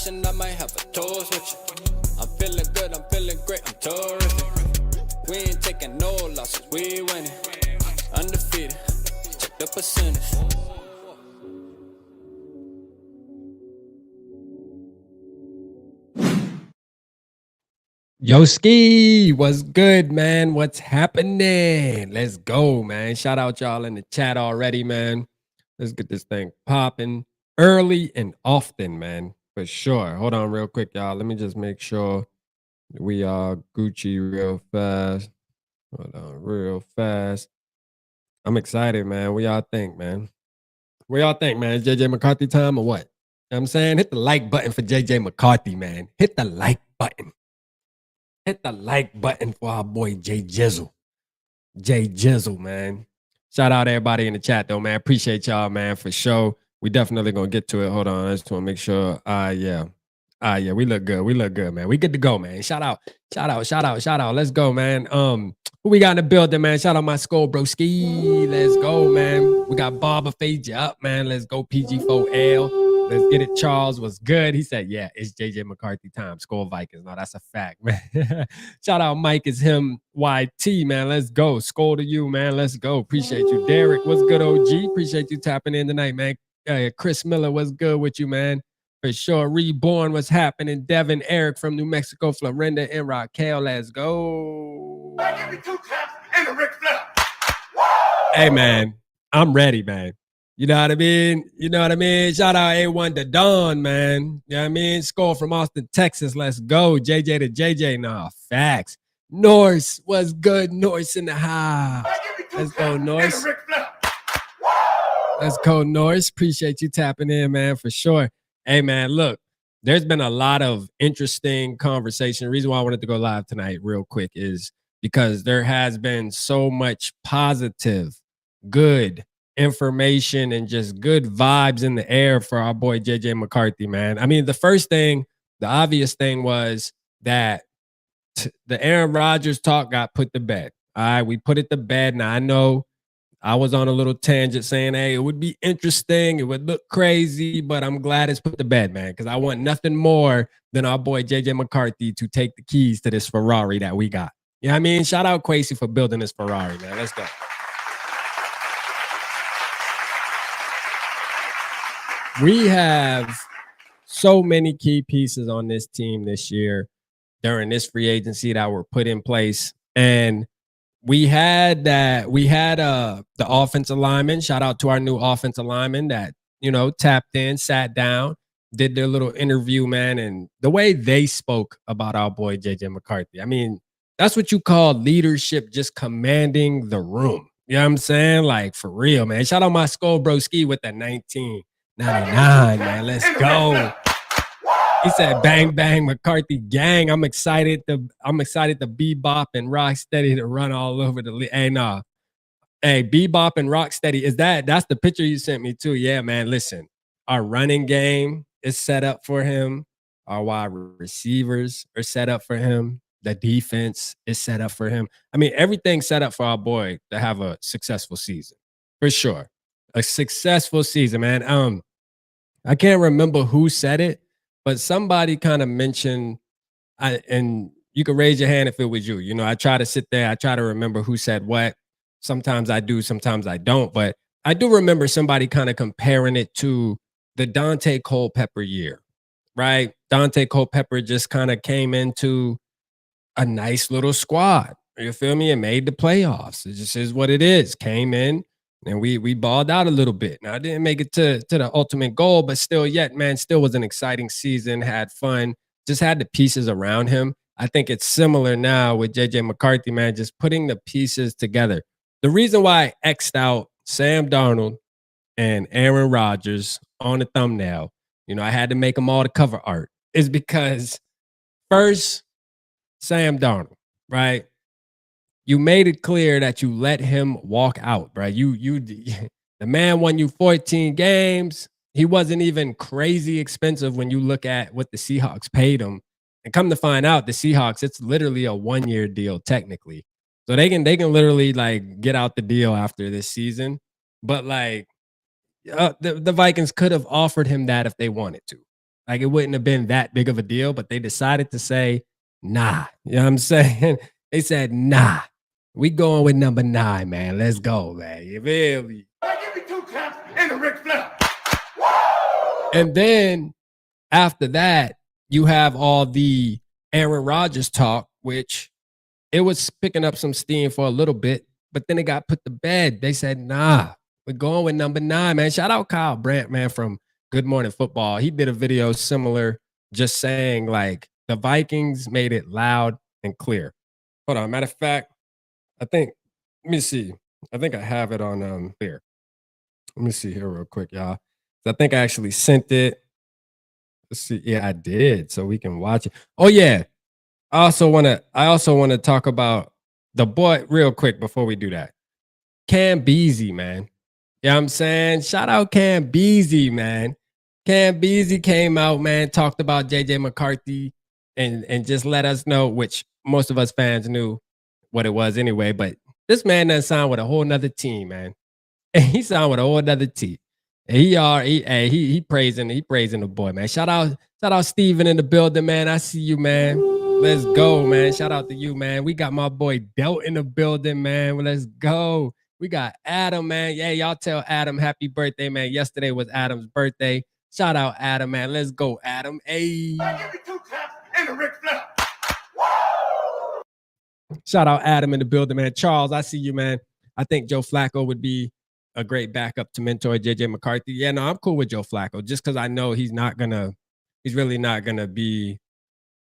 conversation, I might have a toast with you. I'm feeling good, I'm feeling great, I'm terrific. We ain't taking no losses, we winning. Undefeated, check the percentage. Yo, Ski, what's good, man? What's happening? Let's go, man. Shout out y'all in the chat already, man. Let's get this thing popping early and often, man, for sure. Hold on real quick, y'all. Let me just make sure we are Gucci real fast. Hold on real fast. I'm excited, man. What y'all think, man? What y'all think, man? Is JJ McCarthy time or what? You know what I'm saying? Hit the like button for JJ McCarthy, man. Hit the like button. Hit the like button for our boy Jay Jizzle. Jay Jizzle, man. Shout out everybody in the chat, though, man. Appreciate y'all, man, for sure. We definitely gonna get to it. Hold on. I just want to make sure. Yeah. We look good. We look good, man. We good to go, man. Shout out. Let's go, man. Who we got in the building, man? Shout out my skull, broski. Let's go, man. We got Barber Fade you up, man. Let's go, PG4L. Let's get it. Charles was good. He said, yeah, it's JJ McCarthy time. Score Vikings. No, that's a fact, man. Shout out Mike is him YT, man. Let's go. Score to you, man. Let's go. Appreciate you. Derek, what's good, OG? Appreciate you tapping in tonight, man. Chris Miller, what's good with you, man? For sure. Reborn, what's happening? Devin, Eric from New Mexico, Florinda, and Raquel, let's go. Give me 2 claps and a Ric Flair. Hey, man, I'm ready, man. You know what I mean? Shout out A1 to Dawn, man. You know what I mean? Score from Austin, Texas. Let's go. JJ to JJ. Nah, facts. Norse, what's good? Norse in the house. Let's go, Norse. Let's go, Norse. Appreciate you tapping in, man, for sure. Hey, man, look, there's been a lot of interesting conversation. The reason why I wanted to go live tonight real quick is because there has been so much positive, good information and just good vibes in the air for our boy JJ McCarthy, man. I mean, the obvious thing was that the Aaron Rodgers talk got put to bed. All right, we put it to bed. Now, I know I was on a little tangent saying, hey, it would be interesting. It would look crazy, but I'm glad it's put to bed, man, because I want nothing more than our boy JJ McCarthy to take the keys to this Ferrari that we got. You know what I mean? Shout out Quasi for building this Ferrari, man. Let's go. We have so many key pieces on this team this year during this free agency that were put in place. And we had the offensive lineman. Shout out to our new offensive lineman that, tapped in, sat down, did their little interview, man. And the way they spoke about our boy JJ McCarthy, I mean, that's what you call leadership, just commanding the room. You know what I'm saying? Like, for real, man. Shout out my skull broski with that 1999, man. Let's go. He said, "Bang bang, McCarthy gang." I'm excited to bebop and Rocksteady to run all over the league. Hey, nah. Hey, bebop and Rocksteady. That's the picture you sent me too? Yeah, man. Listen, our running game is set up for him. Our wide receivers are set up for him. The defense is set up for him. I mean, everything's set up for our boy to have a successful season, for sure. A successful season, man. I can't remember who said it, but somebody kind of mentioned, and you can raise your hand if it was you. I try to sit there. I try to remember who said what. Sometimes I do, sometimes I don't. But I do remember somebody kind of comparing it to the Dante Culpepper year, right? Dante Culpepper just kind of came into a nice little squad. You feel me? And made the playoffs. It just is what it is. Came in. And we balled out a little bit. Now, I didn't make it to the ultimate goal, but still was an exciting season, had fun, just had the pieces around him. I think it's similar now with JJ McCarthy, man, just putting the pieces together. The reason why I X'd out Sam Darnold and Aaron Rodgers on the thumbnail, I had to make them all the cover art, is because first, Sam Darnold, right? You made it clear that you let him walk out, right? The man won you 14 games. He wasn't even crazy expensive when you look at what the Seahawks paid him. And come to find out, the Seahawks, it's literally a 1-year deal technically. So they can literally like get out the deal after this season. But like the Vikings could have offered him that if they wanted to. Like, it wouldn't have been that big of a deal, but they decided to say, nah. You know what I'm saying? They said, nah. We going with number 9, man. Let's go, man. You feel me? Give me 2 taps and a Ric Flair. And then after that, you have all the Aaron Rodgers talk, which it was picking up some steam for a little bit, but then it got put to bed. They said, nah, we're going with number 9, man. Shout out Kyle Brandt, man, from Good Morning Football. He did a video similar, just saying, like, the Vikings made it loud and clear. Hold on. Matter of fact, let me see. I think I have it on here. Let me see here real quick, y'all. I think I actually sent it. Let's see. Yeah, I did. So we can watch it. Oh, yeah. I also want to talk about the boy real quick before we do that. Cam Beasley, man. You know what I'm saying? Shout out Cam Beasley, man. Cam Beasley came out, man, talked about JJ McCarthy and just let us know, which most of us fans knew what it was anyway, but this man done signed with a whole nother team, man. And he signed with a whole nother team. And he praising the boy, man. Shout out Steven in the building, man. I see you, man. Let's go, man. Shout out to you, man. We got my boy Delt in the building, man. Let's go. We got Adam, man. Yeah, y'all tell Adam happy birthday, man. Yesterday was Adam's birthday. Shout out Adam, man. Let's go, Adam. Hey. Give me 2 taps and a Ric Flair. Shout out Adam in the building, man. Charles, I see you, man. I think Joe Flacco would be a great backup to mentor JJ McCarthy. Yeah, no, I'm cool with Joe Flacco just because I know he's really not gonna be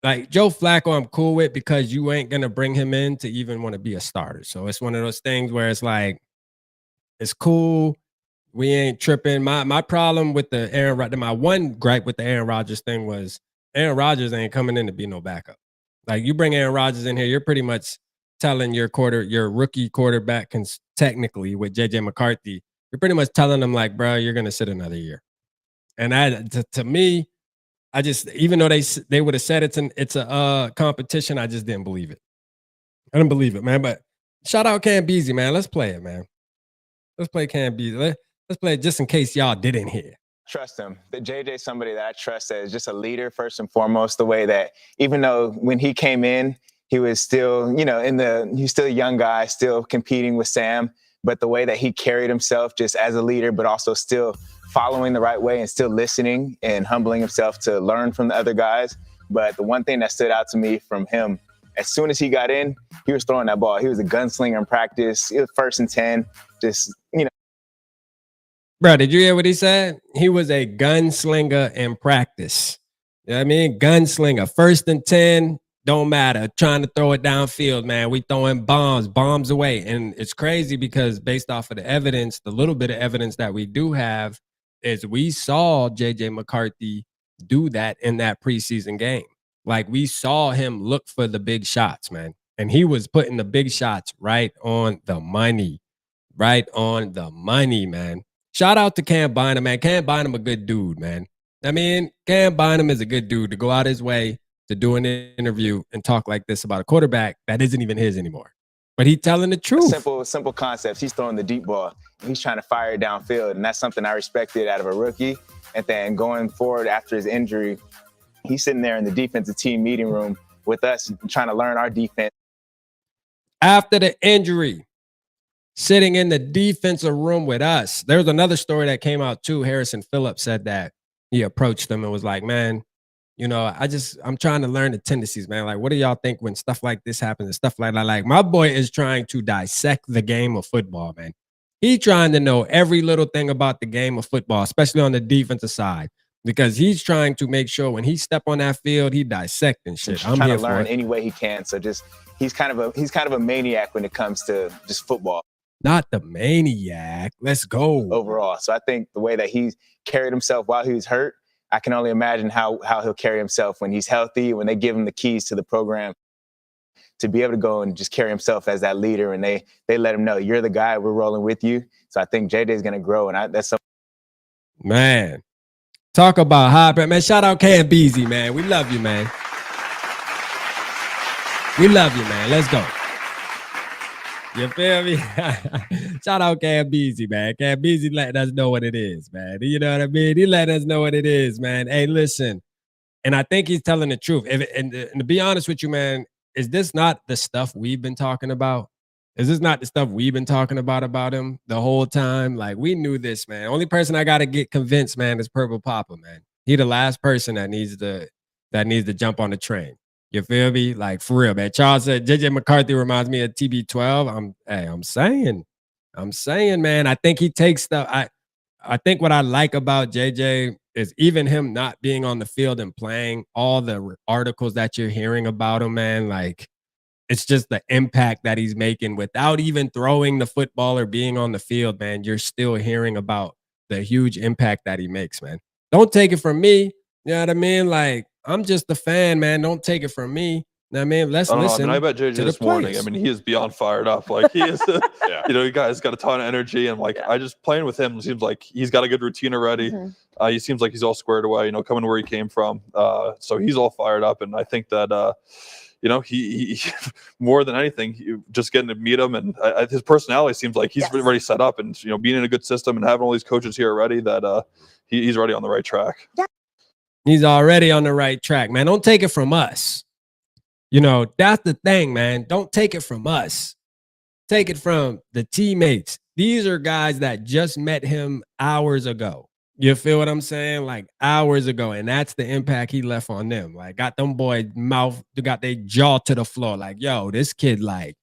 like Joe Flacco. I'm cool with because you ain't gonna bring him in to even want to be a starter. So it's one of those things where it's like, it's cool. We ain't tripping. My problem with my one gripe with the Aaron Rodgers thing was Aaron Rodgers ain't coming in to be no backup. Like, you bring Aaron Rodgers in here, you're pretty much telling your rookie quarterback, technically with JJ McCarthy, you're pretty much telling him, like, bro, you're gonna sit another year. And to me, I just, even though they would have said it's a competition, I just didn't believe it. I didn't believe it, man. But shout out Cam Beasley, man. Let's play it, man. Let's play Cam Beasley. Let's play it just in case y'all didn't hear. Trust him. That JJ's somebody that I trust as just a leader, first and foremost, the way that even though when he came in, he was still, he's still a young guy, still competing with Sam, but the way that he carried himself just as a leader, but also still following the right way and still listening and humbling himself to learn from the other guys. But the one thing that stood out to me from him, as soon as he got in, he was throwing that ball. He was a gunslinger in practice. It was 1st and 10, just, Bro, did you hear what he said? He was a gunslinger in practice. You know what I mean? Gunslinger. 1st and 10, don't matter. Trying to throw it downfield, man. We throwing bombs away. And it's crazy because based off of the evidence, the little bit of evidence that we do have is we saw JJ McCarthy do that in that preseason game. Like, we saw him look for the big shots, man. And he was putting the big shots right on the money. Right on the money, man. Shout out to Cam Bynum, man. Cam Bynum a good dude, man. I mean, Cam Bynum is a good dude to go out his way to do an interview and talk like this about a quarterback that isn't even his anymore. But he's telling the truth. Simple concepts. He's throwing the deep ball. He's trying to fire it downfield, and that's something I respected out of a rookie. And then going forward after his injury, he's sitting there in the defensive team meeting room with us trying to learn our defense. After the injury, sitting in the defensive room with us. There's another story that came out too. Harrison Phillips said that he approached them and was like, man, I'm trying to learn the tendencies, man. Like, what do y'all think when stuff like this happens and stuff like that? Like, my boy is trying to dissect the game of football, man. He's trying to know every little thing about the game of football, especially on the defensive side, because he's trying to make sure when he step on that field, he dissecting shit. I'm trying to learn any way he can. So just he's kind of a maniac when it comes to just football. Not the maniac. Let's go. Overall. So I think the way that he's carried himself while he was hurt, I can only imagine how he'll carry himself when he's healthy, when they give him the keys to the program to be able to go and just carry himself as that leader. And they let him know, you're the guy, we're rolling with you. So I think JJ is going to grow. And that's something. Man, talk about high, man. Shout out Cam Beasley, man. We love you, man. We love you, man. Let's go. You feel me? Shout out Cam Beasley, man. Cam Beasley letting us know what it is, man. You know what I mean? He letting us know what it is, man. Hey, listen. And I think he's telling the truth. And to be honest with you, man, is this not the stuff we've been talking about? Is this not the stuff we've been talking about him the whole time? Like, we knew this, man. Only person I got to get convinced, man, is Purple Papa, man. He the last person that needs to jump on the train. You feel me? Like, for real, man. Charles said JJ McCarthy reminds me of TB12. I'm saying, man. I think he takes stuff. I think what I like about JJ is even him not being on the field and playing, all the articles that you're hearing about him, man. Like, it's just the impact that he's making without even throwing the football or being on the field, man. You're still hearing about the huge impact that he makes, man. Don't take it from me. You know what I mean? Like, I'm just a fan, man. Don't take it from me. You know what I mean? Let's listen. I bet JJ this morning, I mean, he is beyond fired up. Like, he is, you know, you guys got a ton of energy. And, like, I just playing with him seems like he's got a good routine already. He seems like he's all squared away, you know, coming where he came from. So he's all fired up. And I think that, you know, he more than anything, just getting to meet him and his personality seems like he's already set up and, you know, being in a good system and having all these coaches here already that he's already on the right track. He's already on the right track, man. Don't take it from us. You know, that's the thing, man. Don't take it from us. Take it from the teammates. These are guys that just met him hours ago. You feel what I'm saying? Like, hours ago. And that's the impact he left on them. Like, got them boys mouth, got their jaw to the floor. Like, yo, this kid, like,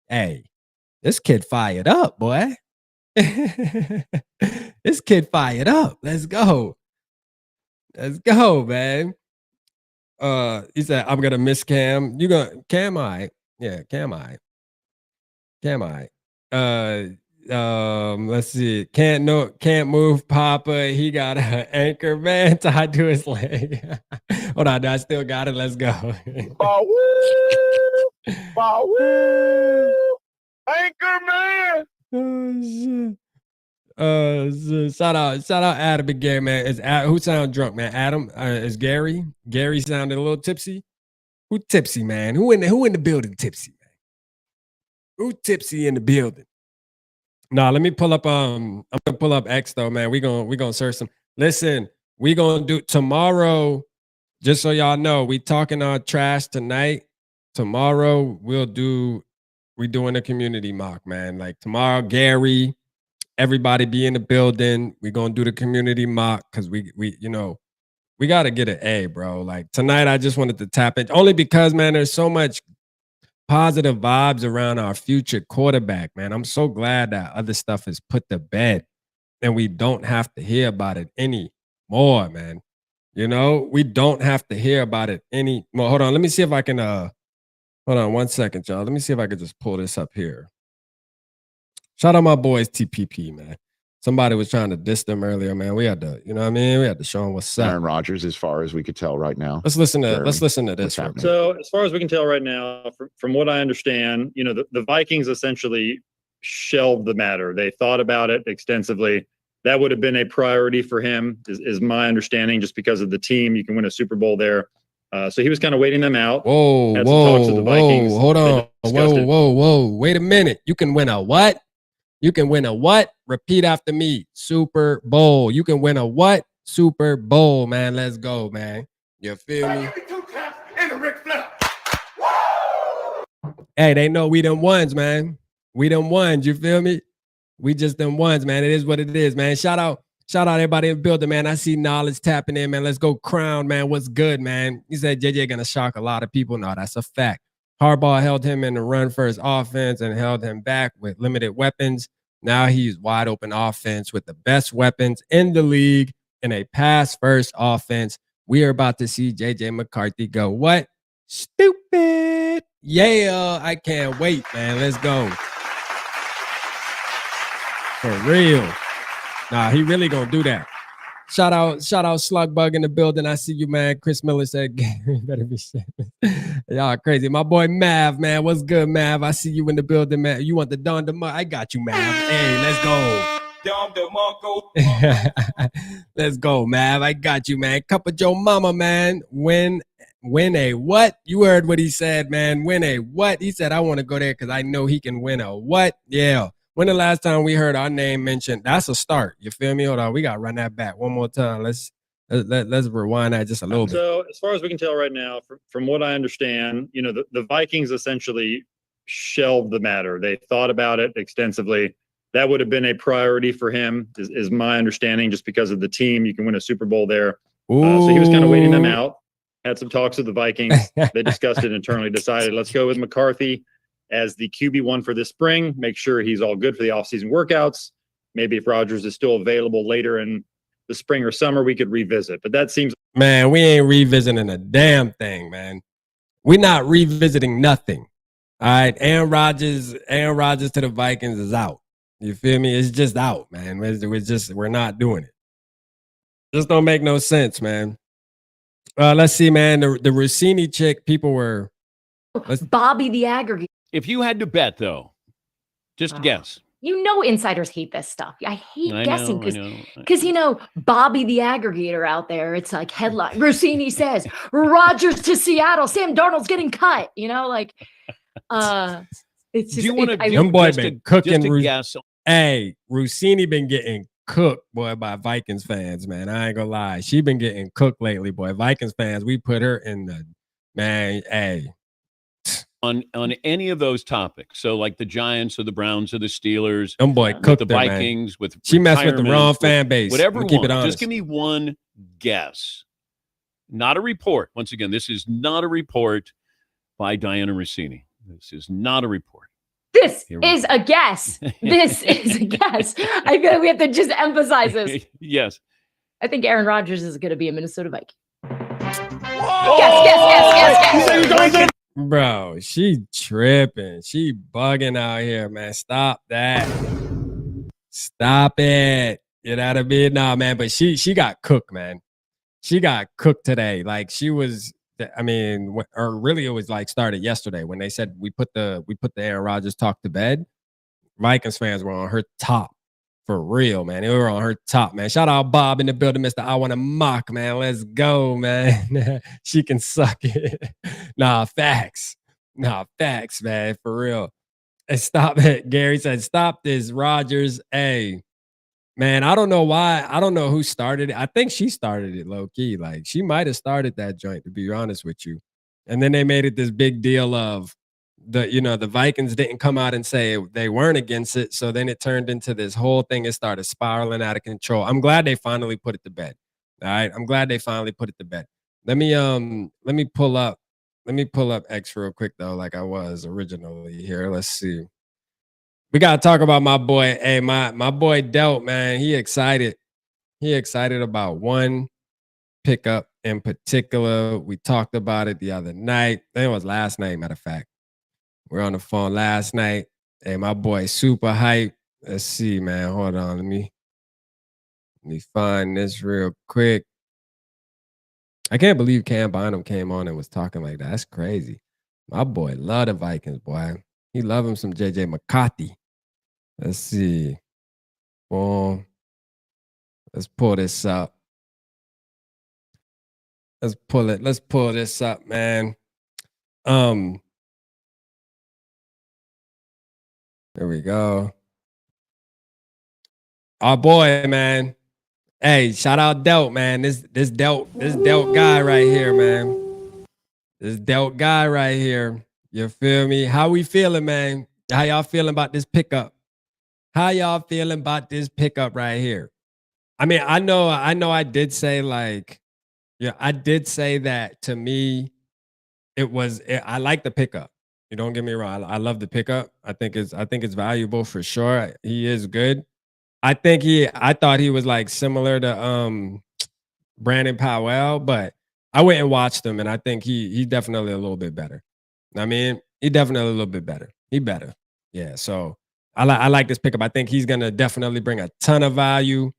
hey, this kid fired up, boy. This kid fired up. Let's go. Let's go, man. He said, I'm gonna miss Cam. You gonna Cam, I yeah, Cam, I let's see. Can't move Papa. He got an anchor man tied to his leg. Hold on, I still got it. Let's go. Anchor man. Oh, shit. Shout out Adam and Gary, man. Who sound drunk, man? Adam is Gary. Gary sounded a little tipsy. Who tipsy, man? Who in the building tipsy, man? Who tipsy in the building? Nah, let me pull up. I'm gonna pull up X though, man. We gonna search some. Listen, we gonna do tomorrow. Just so y'all know, we talking our trash tonight. Tomorrow we doing a community mock, man. Like tomorrow, Gary. Everybody be in the building. We're gonna do the community mock because we gotta get an A, bro. Like tonight, I just wanted to tap in only because, man, there's so much positive vibes around our future quarterback, man. I'm so glad that other stuff is put to bed and we don't have to hear about it anymore, man. You know, we don't have to hear about it anymore. Hold on, let me see if I can hold on 1 second, y'all. Let me see if I can just pull this up here. Shout out my boys TPP, man. Somebody was trying to diss them earlier, man. We had to, you know what I mean? We had to show them what's up. Aaron Rodgers, as far as we could tell right now. Let's listen to this. So as far as we can tell right now, from what I understand, you know, the Vikings essentially shelved the matter. They thought about it extensively. That would have been a priority for him, is my understanding, just because of the team. You can win a Super Bowl there. So he was kind of waiting them out. Whoa, hold on. Whoa. Wait a minute. You can win a what? You can win a what? Repeat after me. Super Bowl. You can win a what? Super Bowl, man. Let's go, man. You feel me? Hey, they know we them ones, man. We them ones. You feel me? We just them ones, man. It is what it is, man. Shout out everybody in the building, man. I see Knowledge tapping in, man. Let's go Crown, man. What's good, man? He said JJ gonna shock a lot of people. No, that's a fact. Harbaugh held him in the run first offense and held him back with limited weapons. Now he's wide open offense with the best weapons in the league in a pass first offense. We are about to see JJ McCarthy go what? Stupid. Yeah, I can't wait, man. Let's go. For real. Nah, he really gonna do that. Shout out Slugbug in the building. I see you, man. Chris Miller said, Gary better be shit. Y'all crazy. My boy Mav, man. What's good, Mav? I see you in the building, man. You want the Don DeMarco? I got you, Mav. Hey, let's go. Don DeMarco. Let's go, Mav. I got you, man. Cup of Joe Mama, man. Win Win a what? You heard what he said, man. Win a what? He said, I want to go there because I know he can win a what? Yeah. When the last time we heard our name mentioned? That's a start. You feel me? Hold on. We got to run that back one more time. Let's rewind that just a little bit. So as far as we can tell right now, from what I understand, the Vikings essentially shelved the matter. They thought about it extensively. That would have been a priority for him, is my understanding, just because of the team. You can win a Super Bowl there. So he was kind of waiting them out. Had some talks with the Vikings. They discussed it internally, decided let's go with McCarthy as the QB1 for this spring. Make sure he's all good for the offseason workouts. Maybe if Rodgers is still available later in the spring or summer, we could revisit. But that seems... Man, we ain't revisiting a damn thing, man. We're not revisiting nothing. All right, Aaron Rodgers to the Vikings is out. You feel me? It's just out, man. We're not doing it. Just don't make no sense, man. Let's see, man. The Rossini chick, people were... Bobby the aggregator. If you had to bet, though, just guess. Insiders hate this stuff. I hate guessing because Bobby the aggregator out there, it's like headline. Rossini says, Rodgers to Seattle, Sam Darnold's getting cut. It's just... Do you want to... Them boy been cooking. Just a guess. Hey, Rossini been getting cooked, boy, by Vikings fans, man. I ain't gonna lie. She been getting cooked lately, boy. Vikings fans, we put her in the... Man, hey... On any of those topics, so like the Giants or the Browns or the Steelers, them boy cooked the Vikings, with she messed with the wrong fan base. Whatever, keep it honest. Just give me one guess. Not a report. Once again, this is not a report by Diana Rossini. This is not a report. This is a guess. This is a guess. I feel like we have to just emphasize this. Yes. I think Aaron Rodgers is going to be a Minnesota Viking. Yes. Bro, she tripping. She bugging out here, man. Stop that. Stop it. You know what I mean? Nah, man, but she got cooked, man. She got cooked today. Like she was, or really it was like started yesterday when they said we put the Aaron Rodgers talk to bed. Vikings fans were on her top. For real, man. They were on her top, man. Shout out Bob in the building, Mr. I Want to Mock, man. Let's go, man. She can suck it. Nah, facts, man. For real. And stop it. Gary said, stop this, Rodgers. Hey, man, I don't know why. I don't know who started it. I think she started it low key. Like, she might have started that joint, to be honest with you. And then they made it this big deal of the Vikings didn't come out and say they weren't against it. So then it turned into this whole thing. It started spiraling out of control. I'm glad they finally put it to bed. All right. I'm glad they finally put it to bed. Let me pull up X real quick though, like I was originally here. Let's see. We gotta talk about my boy. Hey, my boy Delt, man. He excited about one pickup in particular. We talked about it the other night. I think it was last night, matter of fact. We're on the phone last night. Hey, my boy, super hype. Let's see, man. Hold on. Let me find this real quick. I can't believe Cam Bynum came on and was talking like that. That's crazy. My boy love the Vikings, boy. He love him some JJ McCarthy. Let's see. Boom. Let's pull this up. Let's pull this up, man. There we go. Our boy, man. Hey, shout out Delt, man. This Delt guy right here, man. This Delt guy right here. You feel me? How we feeling, man? How y'all feeling about this pickup? How y'all feeling about this pickup right here? I mean, I know I did say I did say that to me, I like the pickup. You don't get me wrong. I love the pickup. I think it's valuable for sure. He is good. I thought he was like similar to Brandon Powell, but I went and watched him, and I think he's definitely a little bit better. I mean, he definitely a little bit better. He better. Yeah. So I like this pickup. I think he's gonna definitely bring a ton of value.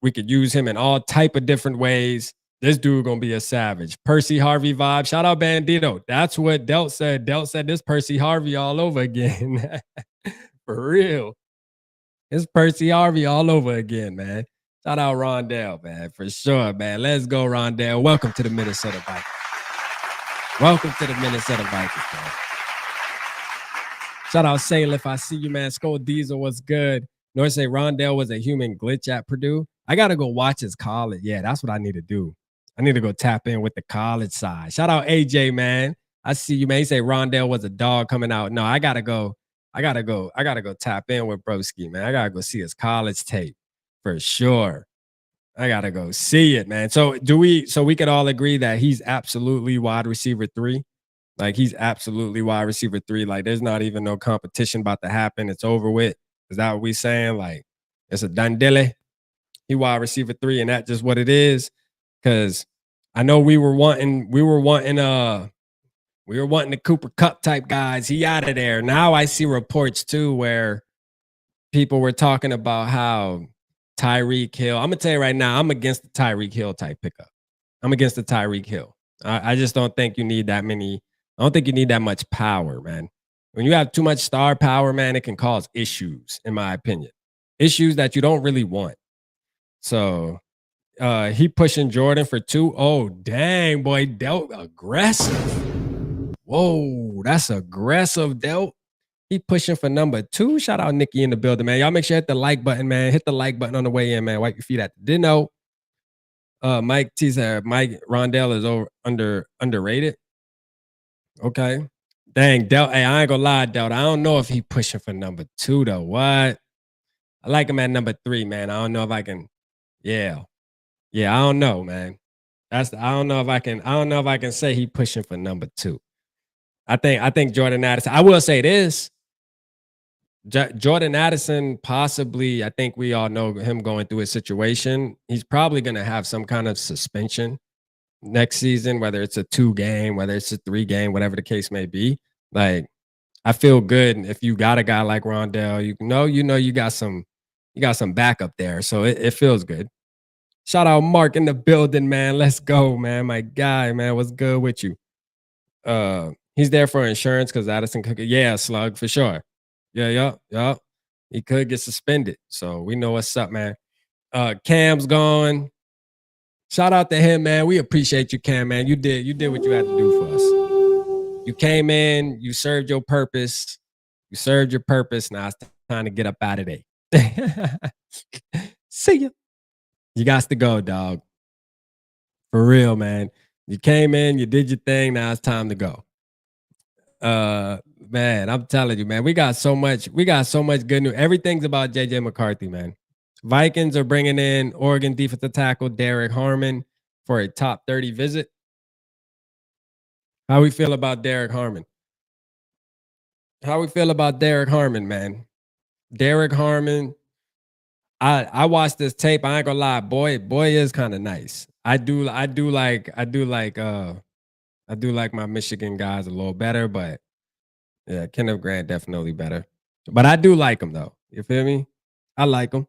We could use him in all type of different ways. This dude gonna be a savage. Percy Harvey vibe. Shout out Bandito. That's what Delt said. Delt said this Percy Harvey all over again. For real. It's Percy Harvey all over again, man. Shout out Rondell, man. For sure, man. Let's go, Rondell. Welcome to the Minnesota Vikings. Welcome to the Minnesota Vikings, man. Shout out Salif. I see you, man. Skull Diesel was good. North say Rondell was a human glitch at Purdue. I got to go watch his college. Yeah, that's what I need to do. I need to go tap in with the college side. Shout out AJ, man. I see you, man. He say Rondell was a dog coming out. No, I got to go tap in with Broski, man. I got to go see his college tape for sure. I got to go see it, man. So we could all agree that he's absolutely wide receiver 3? Like, he's absolutely wide receiver 3. Like, there's not even no competition about to happen. It's over with. Is that what we saying? Like, it's a done deal. He wide receiver 3, and that's just what it is. Because I know we were wanting the Cooper Kupp type guys. He out of there. Now I see reports too where people were talking about how Tyreek Hill. I'm gonna tell you right now, I'm against the Tyreek Hill type pickup. I'm against the Tyreek Hill. I just don't think you need that many. I don't think you need that much power, man. When you have too much star power, man, it can cause issues, in my opinion. Issues that you don't really want. So he pushing Jordan for 2. Oh, dang, boy, Delt aggressive. Whoa, that's aggressive, Delt. He pushing for number 2. Shout out Nikki in the building, man. Y'all make sure hit the like button, man. Hit the like button on the way in, man. Wipe your feet at the dinner. Mike T said Mike Rondell is underrated. Okay. Dang, Delt. Hey, I ain't gonna lie, Delt. I don't know if he pushing for number 2 though. What? I like him at number 3, man. I don't know if I can. Yeah. I don't know, man. I don't know if I can say he pushing for number 2. I think Jordan Addison. I will say this. Jordan Addison, possibly, I think we all know him going through a situation. He's probably going to have some kind of suspension next season, whether it's a 2-game, whether it's a 3-game, whatever the case may be. Like, I feel good if you got a guy like Rondell. You got some backup there, so it feels good. Shout out Mark in the building, man. Let's go, man. My guy, man. What's good with you? He's there for insurance because Addison could. Yeah, Slug, for sure. Yeah. He could get suspended. So we know what's up, man. Cam's gone. Shout out to him, man. We appreciate you, Cam, man. You did what you had to do for us. You came in, you served your purpose. Now it's time to get up out of there. See ya. You got to go, dog. For real, man. You came in, you did your thing. Now it's time to go. Man, I'm telling you, man, we got so much good news. Everything's about JJ McCarthy, man. Vikings are bringing in Oregon defensive tackle Derek Harmon for a top 30 visit. How we feel about Derek Harmon? Man? Derek Harmon. I watched this tape. I ain't gonna lie, boy is kind of nice. I do like my Michigan guys a little better, but yeah, Kenneth Grant definitely better. But I do like him though. You feel me? I like him.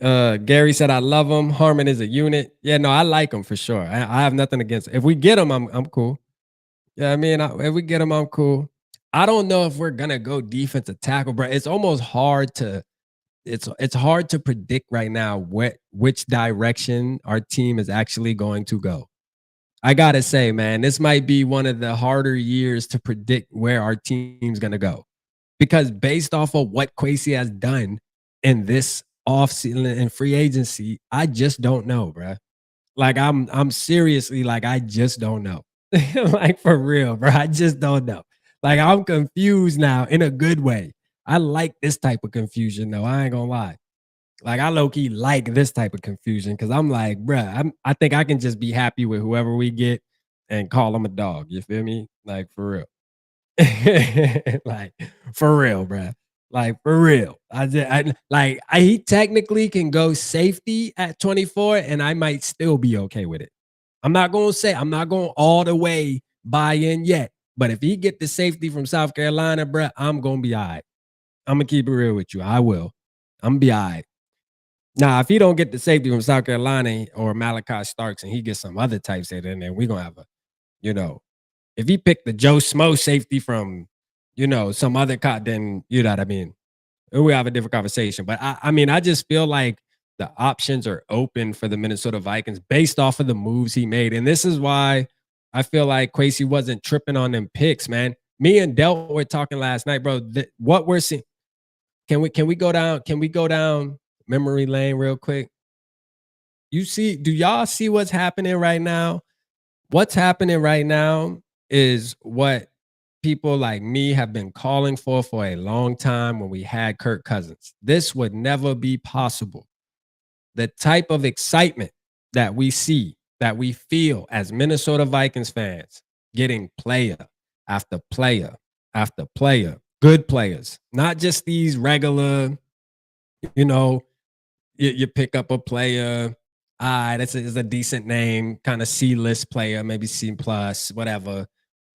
Gary said I love him. Harmon is a unit. Yeah, no, I like him for sure. I have nothing against him. If we get him, I'm cool. Yeah, I mean, if we get him, I'm cool. I don't know if we're gonna go defensive tackle, bro. It's almost hard to. It's hard to predict right now which direction our team is actually going to go. I gotta say, man, this might be one of the harder years to predict where our team's gonna go, because based off of what Kwesi has done in this offseason and free agency, I just don't know, bro. Like I'm seriously like I just don't know, like for real, bro. I just don't know. Like I'm confused now in a good way. I like this type of confusion, though. I ain't gonna lie. Like I low-key like this type of confusion because I'm like, bruh, I think I can just be happy with whoever we get and call them a dog. You feel me? Like for real. Like for real, bruh. Like for real. He technically can go safety at 24 and I might still be okay with it. I'm not going all the way buy in yet. But if he get the safety from South Carolina, bruh, I'm gonna be all right. I'm gonna keep it real with you. I will. I'm gonna be all right. Now, if he don't get the safety from South Carolina or Malachi Starks and he gets some other types in there, then we're gonna have if he picked the Joe Smo safety from, some other then you know what I mean. We have a different conversation. But I just feel like the options are open for the Minnesota Vikings based off of the moves he made. And this is why I feel like Kwesi wasn't tripping on them picks, man. Me and Del were talking last night, bro. What we're seeing. Can we go down? Can we go down memory lane real quick? Do y'all see what's happening right now? What's happening right now is what people like me have been calling for a long time when we had Kirk Cousins. This would never be possible. The type of excitement that we see, that we feel as Minnesota Vikings fans, getting player after player after player, good players, not just these regular, you pick up a player, it's a decent name, kind of C-list player, maybe C+, whatever.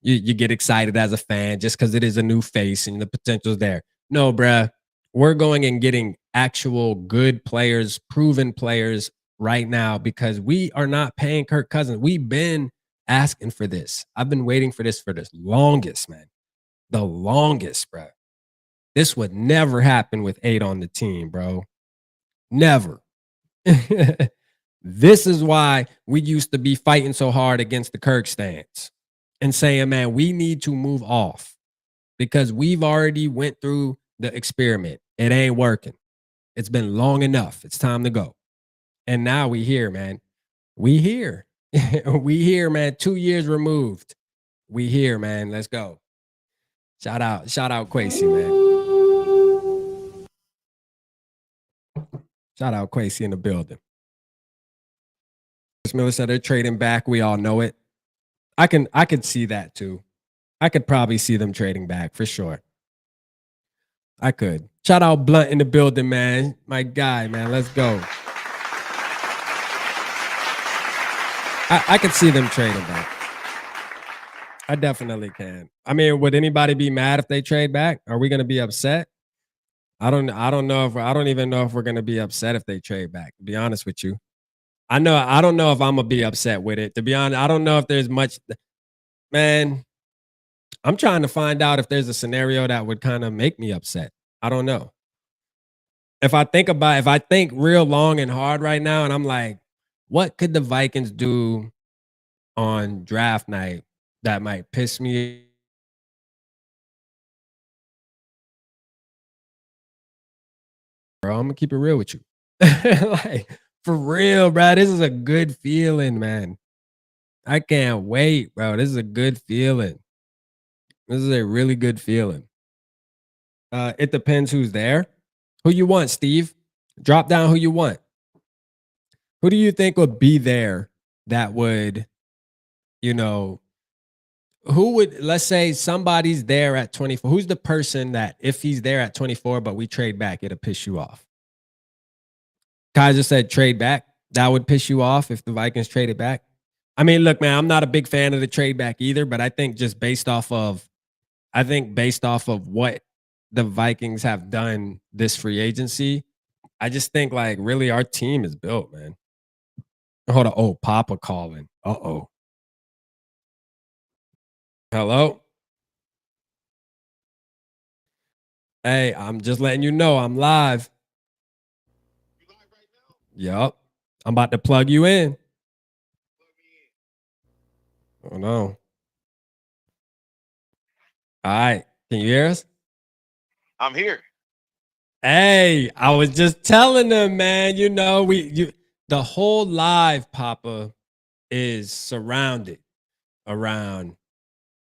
You get excited as a fan just because it is a new face and the potential's there. No, bruh. We're going and getting actual good players, proven players right now because we are not paying Kirk Cousins. We've been asking for this. I've been waiting for this longest, man. The longest, bro. This would never happen with 8 on the team, bro. Never. This is why we used to be fighting so hard against the Kirk stance and saying, man, we need to move off because we've already went through the experiment. It ain't working. It's been long enough. It's time to go. And now we here, man. We here. We here, man. 2 years removed. We here, man. Let's go. Shout out Kwesi, man. Shout out Kwesi in the building. Chris Miller said they're trading back. We all know it. I could see that too. I could probably see them trading back for sure. I could. Shout out Blunt in the building, man. My guy, man. Let's go. I could see them trading back. I definitely can. I mean, would anybody be mad if they trade back? Are we going to be upset? I don't even know if we're going to be upset if they trade back, to be honest with you. I don't know if I'm going to be upset with it. To be honest, I don't know if there's much. Man, I'm trying to find out if there's a scenario that would kind of make me upset. I don't know. If I think real long and hard right now, and I'm like, what could the Vikings do on draft night that might piss me? Bro, I'm gonna keep it real with you. Like, for real, bro. This is a good feeling, man. I can't wait, bro. This is a good feeling. This is a really good feeling. It depends who's there. Who you want, Steve? Drop down who you want. Who do you think would be there that would, who would, let's say somebody's there at 24. Who's the person that if he's there at 24, but we trade back, it'll piss you off? Kaiser said trade back. That would piss you off if the Vikings traded back. I mean, look, man, I'm not a big fan of the trade back either, but I think just based off of what the Vikings have done this free agency, I just think like really our team is built, man. Hold on. Oh, Papa calling. Uh-oh. Hello? Hey, I'm just letting you know I'm live. Yup. I'm about to plug you in. Oh, no. All right. Can you hear us? I'm here. Hey, I was just telling them, man, the whole live, Papa, is surrounded around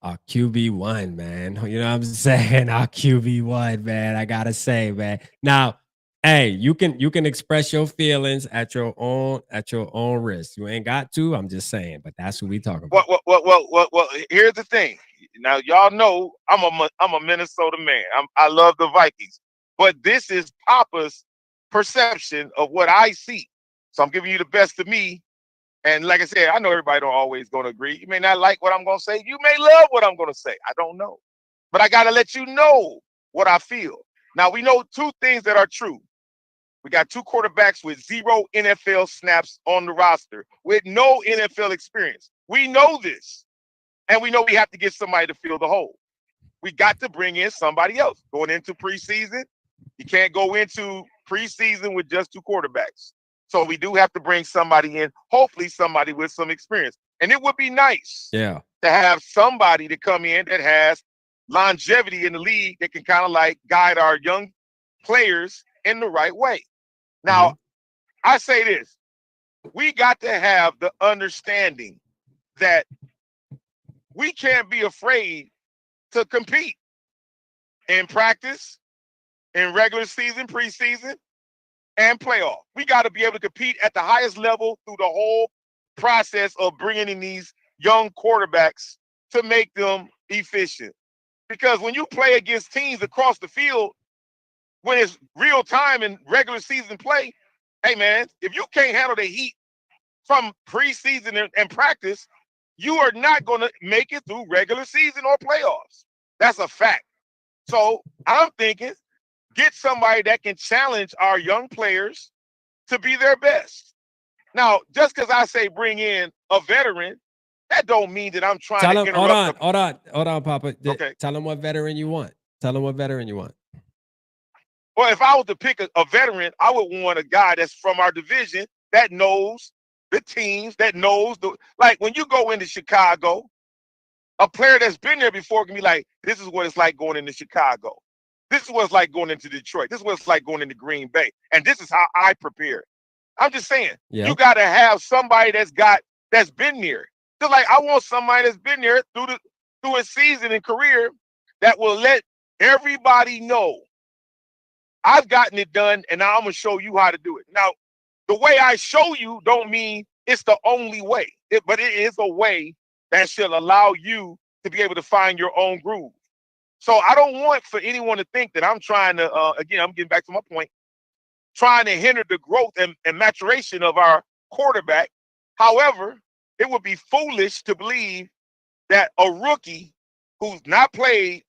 our QB1, man. You know what I'm saying? Our QB1, man. I gotta say, man. Now, hey, you can express your feelings at your own risk. You ain't got to. I'm just saying, but that's what we talking about. Well. Here's the thing. Now, y'all know I'm a Minnesota man. I love the Vikings, but this is Papa's perception of what I see. So I'm giving you the best of me. And like I said, I know everybody don't always going to agree. You may not like what I'm going to say. You may love what I'm going to say. I don't know. But I got to let you know what I feel. Now, we know two things that are true. We got 2 quarterbacks with 0 NFL snaps on the roster with no NFL experience. We know this. And we know we have to get somebody to fill the hole. We got to bring in somebody else. Going into preseason, you can't go into preseason with just 2 quarterbacks. So we do have to bring somebody in, hopefully somebody with some experience. And it would be nice to have somebody to come in that has longevity in the league that can kind of like guide our young players in the right way. Now, I say this, we got to have the understanding that we can't be afraid to compete in practice, in regular season, preseason, and playoff. We got to be able to compete at the highest level through the whole process of bringing in these young quarterbacks to make them efficient. Because when you play against teams across the field, when it's real time in regular season play, hey man, if you can't handle the heat from preseason and practice, you are not going to make it through regular season or playoffs. That's a fact. So I'm thinking, get somebody that can challenge our young players to be their best. Now, just because I say bring in a veteran, that don't mean that I'm trying to interrupt. Hold on, Papa. Okay. Tell him what veteran you want. Well, if I was to pick a veteran, I would want a guy that's from our division that knows the teams, that knows like when you go into Chicago, a player that's been there before can be like, this is what it's like going into Chicago. This is what it's like going into Detroit. This is what it's like going into Green Bay. And this is how I prepare. I'm just saying, you got to have somebody that's been there. Just like I want somebody that's been there through a season and career that will let everybody know I've gotten it done, and now I'm going to show you how to do it. Now, the way I show you don't mean it's the only way, but it is a way that should allow you to be able to find your own groove. So I don't want for anyone to think that I'm trying to, again, I'm getting back to my point, trying to hinder the growth and maturation of our quarterback. However, it would be foolish to believe that a rookie who's not played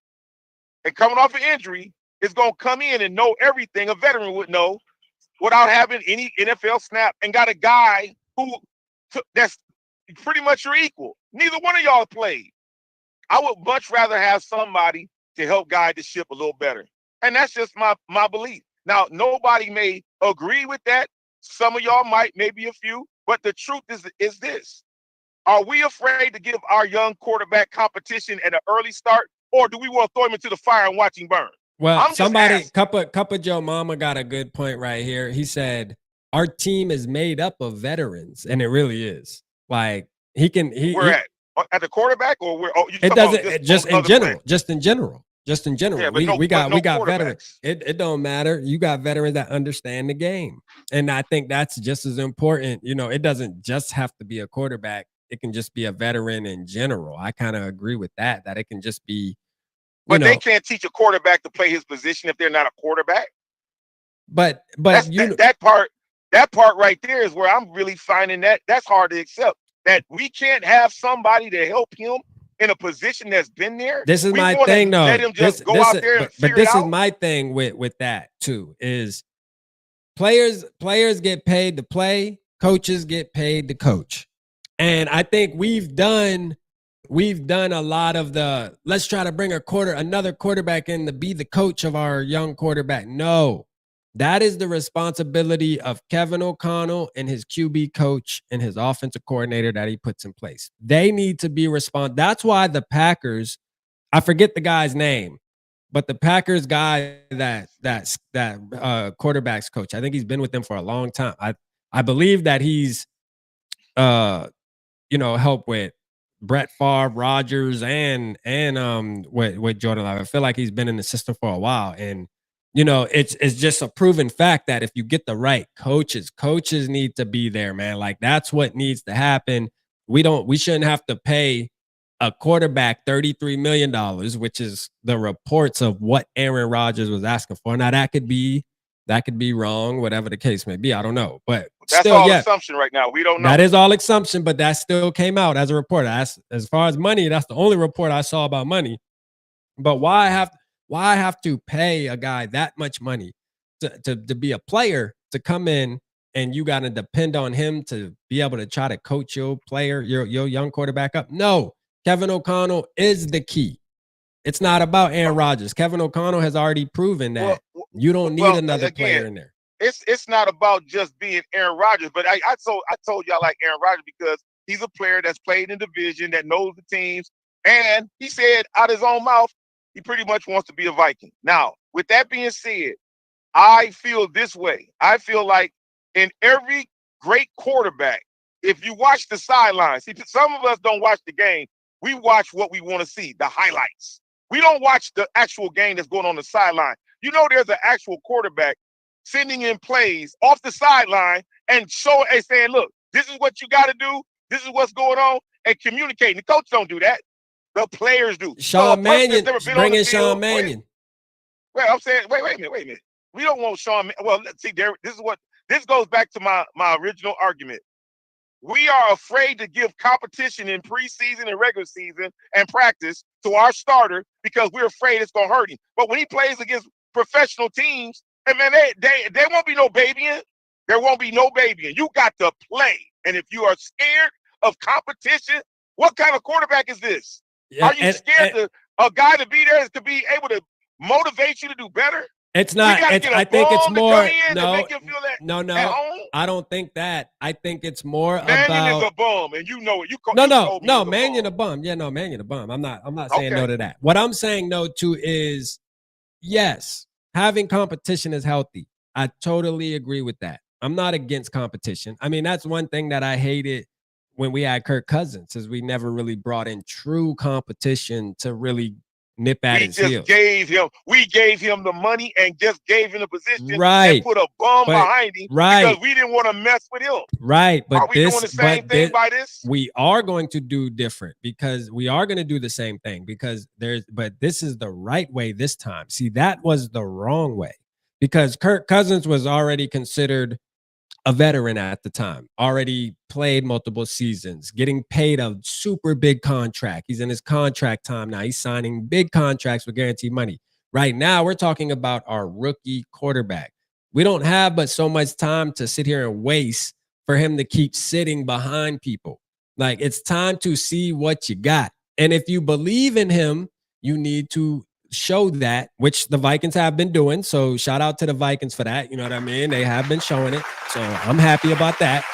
and coming off an injury is going to come in and know everything a veteran would know without having any NFL snap, and got a guy that's pretty much your equal. Neither one of y'all played. I would much rather have somebody to help guide the ship a little better. And that's just my belief. Now, nobody may agree with that. Some of y'all might, maybe a few, but the truth is this. Are we afraid to give our young quarterback competition at an early start, or do we want to throw him into the fire and watch him burn? Well, Cuppa Joe Mama got a good point right here. He said, our team is made up of veterans, and it really is. Like, at the quarterback, or where? Oh, it doesn't just in general. Yeah, we got veterans. veterans. It don't matter. You got veterans that understand the game, and I think that's just as important. You know, it doesn't just have to be a quarterback. It can just be a veteran in general. I kind of agree with that it can just be. But they can't teach a quarterback to play his position if they're not a quarterback. But that part right there is where I'm really finding that's hard to accept. That we can't have somebody to help him in a position that's been there. This is my thing, though. Let him just go out there and figure it out. But this is my thing with that too. Is players get paid to play, coaches get paid to coach, and I think we've done a lot of the let's try to bring another quarterback in to be the coach of our young quarterback. No, that is the responsibility of Kevin O'Connell and his QB coach and his offensive coordinator that he puts in place. They need to be responsible. That's why the Packers, I forget the guy's name, but the Packers guy that quarterback's coach, I think he's been with them for a long time. I believe that he's helped with Brett Favre, Rodgers, and with Jordan Love. I feel like he's been in the system for a while, and it's just a proven fact that if you get the right coaches need to be there, man. Like that's what needs to happen. We shouldn't have to pay a quarterback $33 million, which is the reports of what Aaron Rodgers was asking for. Now that could be wrong, whatever the case may be. I don't know, but that's still, all assumption right now. We don't know. That is all assumption, but that still came out as a report. As far as money, that's the only report I saw about money. But why have to pay a guy that much money to be a player to come in, and you got to depend on him to be able to try to coach your player, your young quarterback up? No, Kevin O'Connell is the key. It's not about Aaron Rodgers. Kevin O'Connell has already proven that you don't need another player in there. It's not about just being Aaron Rodgers, but I told y'all like Aaron Rodgers because He's a player that's played in division, that knows the teams. And he said out his own mouth, he pretty much wants to be a Viking. Now, with that being said, I feel this way. I feel like in every great quarterback, if you watch the sidelines, see, some of us don't watch the game. We watch what we want to see, the highlights. We don't watch the actual game that's going on the sideline. You know, there's an actual quarterback sending in plays off the sideline and saying, look, this is what you got to do. This is what's going on, and communicating. The coach don't do that. The players do. Sean Mannion, bring in Sean Mannion. Wait, I'm saying, wait a minute. We don't want Sean. Well, see, this goes back to my original argument. We are afraid to give competition in preseason and regular season and practice to our starter because we're afraid it's gonna hurt him. But when he plays against professional teams, and man, there won't be no babying. There won't be no babying. You got to play. And if you are scared of competition, what kind of quarterback is this? Yeah, are you scared to a guy to be there to be able to motivate you to do better? It's not. I think it's more. No. I don't think that. I think it's more Mannion is a bum, and you know it. No. Mannion a bum. Yeah, no, Mannion a bum. I'm not saying no to that. What I'm saying no to is, yes, having competition is healthy. I totally agree with that. I'm not against competition. I mean, that's one thing that I hated when we had Kirk Cousins, is we never really brought in true competition to really nip at his heels. We gave him the money and just gave him the position, right, and put a bum behind him, right, because we didn't want to mess with him. Right. But are we doing the same thing by this? We are going to do different, because we are going to do the same thing, because but this is the right way this time. See, that was the wrong way, because Kirk Cousins was already considered a veteran at the time, already played multiple seasons, getting paid a super big contract. He's in his contract time now. He's signing big contracts with guaranteed money. Right now, we're talking about our rookie quarterback. We don't have but so much time to sit here and waste for him to keep sitting behind people. Like, it's time to see what you got. And if you believe in him, you need to show that, which the Vikings have been doing. So shout out to the Vikings for that. You know what I mean? They have been showing it. So I'm happy about that.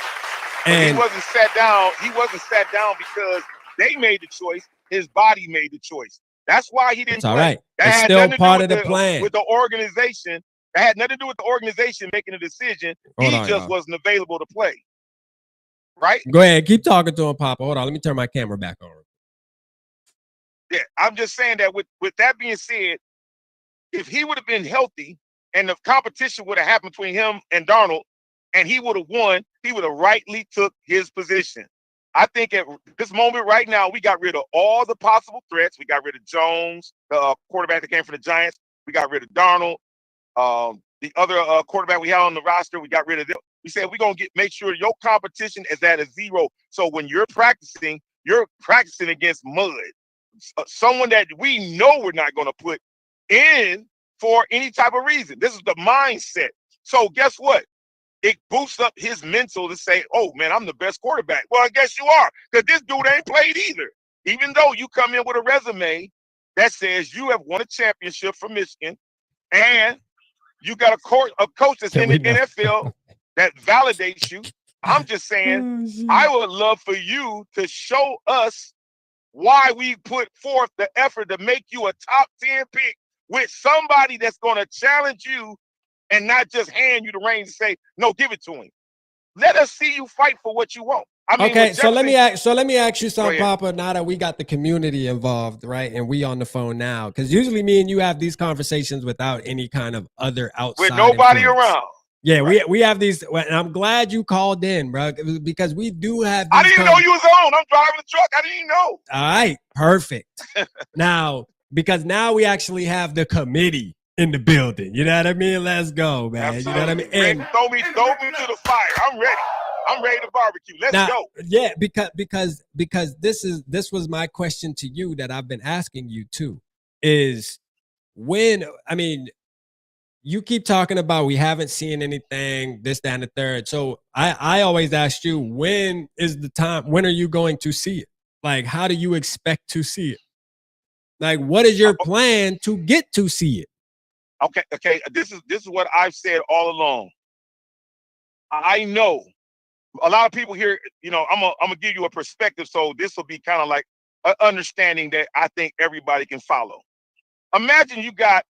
And he wasn't sat down. He wasn't sat down because they made the choice. His body made the choice. That's why he didn't It's all play. right. That it's had still nothing to part do of the with plan. With the organization. That had nothing to do with the organization making a decision. He just wasn't available to play. Right? Go ahead. Keep talking to him, Papa. Hold on. Let me turn my camera back on. Yeah, I'm just saying that with that being said, if he would have been healthy and the competition would have happened between him and Darnold, and he would have won, he would have rightly took his position. I think at this moment right now, we got rid of all the possible threats. We got rid of Jones, the quarterback that came from the Giants. We got rid of Darnold. The other quarterback we had on the roster, we got rid of them. We said we're going to make sure your competition is at a zero. So when you're practicing against mud. Someone that we know we're not going to put in for any type of reason. This is the mindset. So guess what? It boosts up his mental to say, oh, man, I'm the best quarterback. Well, I guess you are, because this dude ain't played either. Even though you come in with a resume that says you have won a championship for Michigan and you got a coach that's in the NFL that validates you. I'm just saying, I would love for you to show us why we put forth the effort to make you a top 10 pick with somebody that's going to challenge you and not just hand you the reins and say, no, give it to him. Let us see you fight for what you want. I mean, okay, so let me ask you something, Papa, now that we got the community involved, right? And we on the phone now, because usually me and you have these conversations without any kind of other outside with nobody influence. Around. Yeah, right. we have these, and I'm glad you called in, bro, because we do have these. I didn't know you was on. I'm driving the truck. I didn't know. All right, perfect. Now, because now we actually have the committee in the building. You know what I mean? Let's go, man. Absolutely. You know what I mean? And throw me to the fire. I'm ready. I'm ready to barbecue. Let's go. Yeah, because this was my question to you that I've been asking you too, is when, I mean, you keep talking about we haven't seen anything, this, that, and the third. So I always ask you, when is the time? When are you going to see it? Like, how do you expect to see it? Like, what is your plan to get to see it? Okay. This is what I've said all along. I know a lot of people here, I'm gonna give you a perspective. So this will be kind of like an understanding that I think everybody can follow. Imagine you got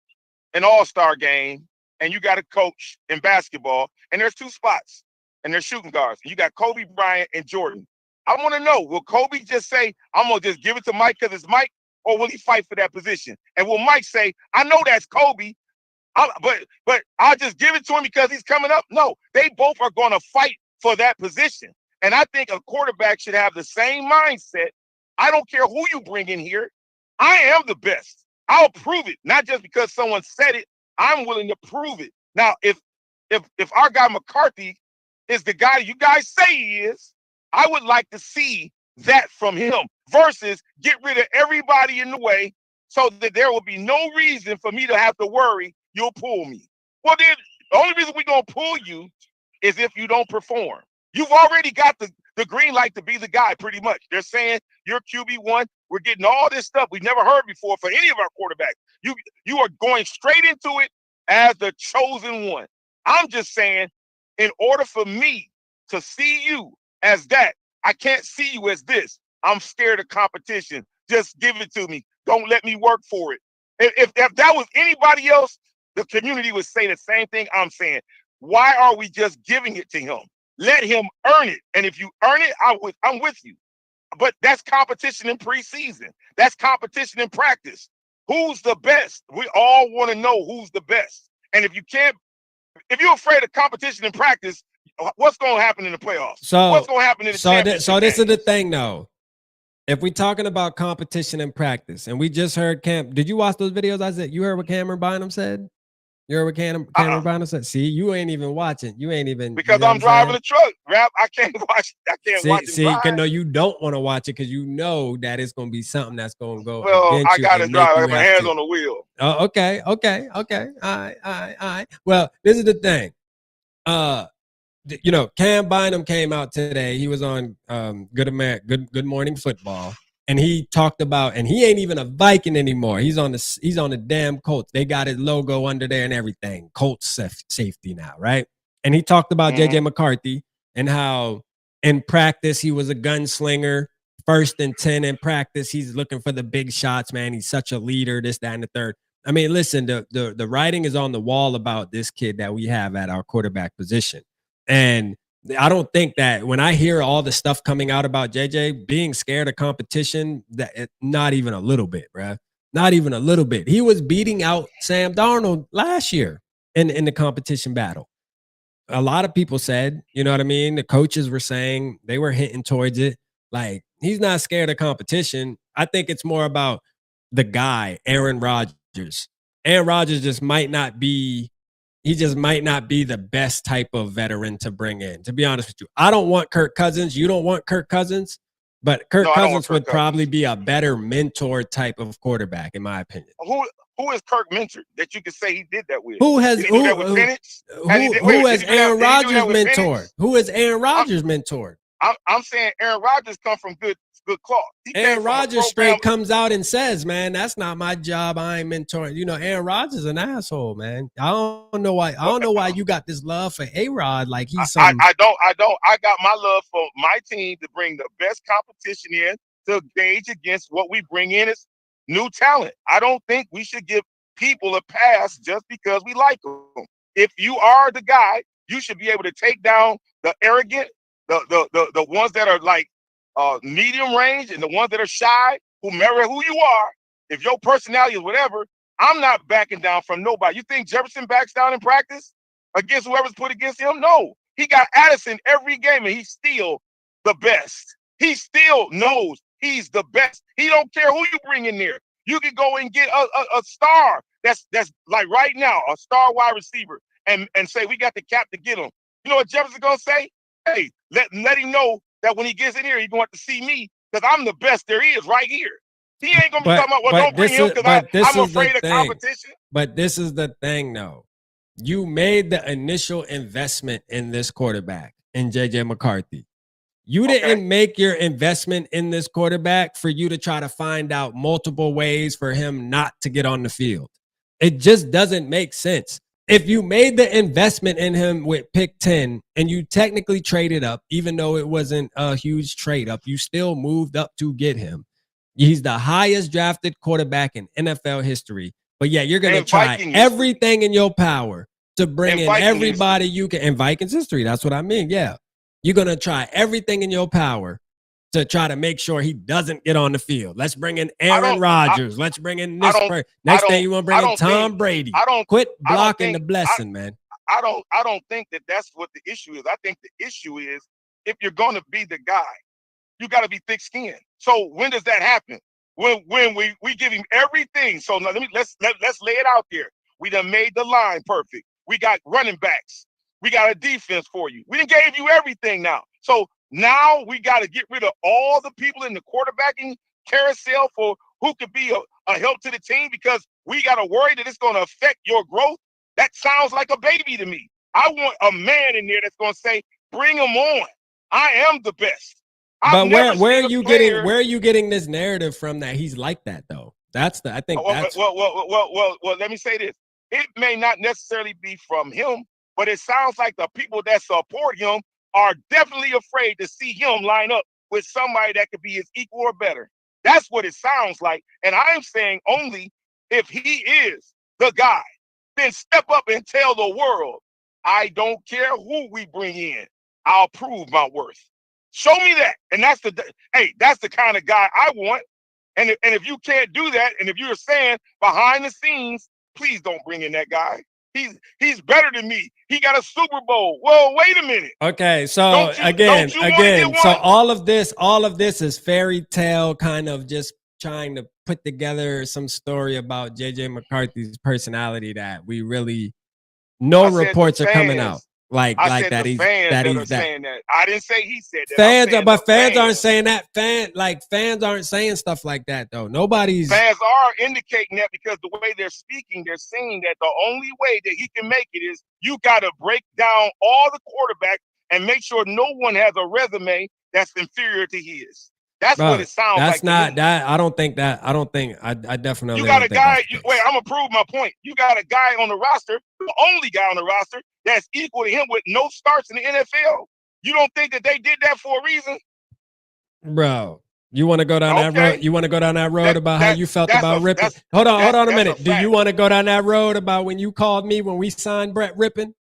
an all-star game and you got a coach in basketball, and there's 2 spots and they're shooting guards. You got Kobe Bryant and Jordan. I want to know, will Kobe just say, I'm gonna just give it to Mike because it's Mike, or will he fight for that position? And will Mike say, I know that's Kobe, but I'll just give it to him because he's coming up? No, they both are going to fight for that position. And I think a quarterback should have the same mindset. I don't care who you bring in here. I am the best. I'll prove it, not just because someone said it. I'm willing to prove it. Now, if our guy McCarthy is the guy you guys say he is, I would like to see that from him versus get rid of everybody in the way so that there will be no reason for me to have to worry you'll pull me. Well, then the only reason we're going to pull you is if you don't perform. You've already got the green light to be the guy, pretty much. They're saying you're QB1. We're getting all this stuff we've never heard before for any of our quarterbacks. You are going straight into it as the chosen one. I'm just saying, in order for me to see you as that, I can't see you as this. I'm scared of competition. Just give it to me. Don't let me work for it. If that was anybody else, the community would say the same thing I'm saying. Why are we just giving it to him? Let him earn it. And if you earn it, I'm with you. But that's competition in preseason. That's competition in practice. Who's the best? We all want to know who's the best. And if you're afraid of competition in practice, what's going to happen in the playoffs? What's going to happen in the championship So this games? is the thing, though. If we're talking about competition in practice, and we just heard did you watch those videos I said? You heard what Cameron Bynum said? You heard what Cameron Bynum said? See, you ain't even watching. You ain't even. Because I'm driving the truck, Rap. I can't watch it. See, no, you don't want to watch it because you know that it's going to be something that's going to go. Well, I got to drive. I got my hands on the wheel. Oh, okay. All right. Well, this is the thing. Cam Bynum came out today. He was on Good Morning Football. And he talked about, and he ain't even a Viking anymore. He's on the damn Colts. They got his logo under there and everything. Colts safety now, right? And he talked about JJ McCarthy and how in practice he was a gunslinger. 1st and 10 in practice. He's looking for the big shots, man. He's such a leader, this, that, and the third. I mean, listen, the writing is on the wall about this kid that we have at our quarterback position. And I don't think that when I hear all the stuff coming out about JJ being scared of competition, not even a little bit, bruh. Not even a little bit. He was beating out Sam Darnold last year in the competition battle. A lot of people said, you know what I mean? The coaches were saying, they were hinting towards it. Like, he's not scared of competition. I think it's more about the guy, Aaron Rodgers. Aaron Rodgers just might not be the best type of veteran to bring in, to be honest with you. I don't want Kirk Cousins. You don't want Kirk Cousins, but Kirk Cousins would probably be a better mentor type of quarterback, in my opinion. Who is Kirk mentored that you could say he did that with? Who has Aaron Rodgers mentored? Who has Aaron Rodgers mentored? I'm saying Aaron Rodgers come from good cloth. Aaron Rodgers straight comes out and says, man, that's not my job. I ain't mentoring. You know, Aaron Rodgers is an asshole, man. I don't know why you got this love for A-Rod like he's something. I don't. I got my love for my team to bring the best competition in to gauge against what we bring in as new talent. I don't think we should give people a pass just because we like them. If you are the guy, you should be able to take down the arrogant, the ones that are like medium range, and the ones that are shy, whomever who you are. If your personality is whatever, I'm not backing down from nobody. You think Jefferson backs down in practice against whoever's put against him? No. He got Addison every game, and he's still the best. He still knows he's the best. He don't care who you bring in there. You can go and get a star that's like right now, a star wide receiver, and say we got the cap to get him. You know what Jefferson's gonna say? Hey, let him know that when he gets in here, he's going to see me because I'm the best there is right here. He ain't going to be talking about, well, don't bring him because I'm afraid of competition. But this is the thing, though. You made the initial investment in this quarterback, in JJ McCarthy. You didn't make your investment in this quarterback for you to try to find out multiple ways for him not to get on the field. It just doesn't make sense. if you made the investment in him with pick 10 and you technically traded up, even though it wasn't a huge trade up, you still moved up to get him. He's the highest drafted quarterback in NFL history. But yeah, you're going to try everything in your power to bring in everybody you can. In Vikings history, that's what I mean. Yeah. You're going to try everything in your power to try to make sure he doesn't get on the field. Let's bring in Aaron Rodgers. Let's bring in this person. Next thing you want to bring in Tom Brady. Quit blocking the blessing, man. I don't think that that's what the issue is. I think the issue is if you're going to be the guy, you got to be thick-skinned. So when does that happen? When we give him everything. So now let's lay it out there. We done made the line perfect. We got running backs. We got a defense for you. We done gave you everything now. So now we got to get rid of all the people in the quarterbacking carousel for who could be a help to the team because we got to worry that it's going to affect your growth. That sounds like a baby to me. I want a man in there that's going to say, bring him on. I am the best. But where are you getting this narrative from that he's like that though? Well, let me say this. It may not necessarily be from him, but it sounds like the people that support him are definitely afraid to see him line up with somebody that could be his equal or better. That's what it sounds like. And I'm saying only if he is the guy, then step up and tell the world, I don't care who we bring in. I'll prove my worth. Show me that. And that's the kind of guy I want. And if you can't do that, and if you're saying behind the scenes, please don't bring in that guy. He's better than me. He got a Super Bowl. Well, wait a minute. Okay, so again, so all of this is fairy tale kind of just trying to put together some story about JJ McCarthy's personality that we really reports are coming out. Like that he's saying that. I didn't say he said that. Fans aren't saying that. Fans aren't saying stuff like that though. Fans are indicating that because the way they're speaking, they're saying that the only way that he can make it is you got to break down all the quarterbacks and make sure no one has a resume that's inferior to his. That's what it sounds like. That's not that. I definitely. You got a guy. Wait, I'm gonna prove my point. You got a guy on the roster, the only guy on the roster that's equal to him with no starts in the NFL. You don't think that they did that for a reason, bro? You want to go down that road? You want to go down that road about how you felt about Rippin? Hold on a minute. Do you want to go down that road about when you called me when we signed Brett Rippin?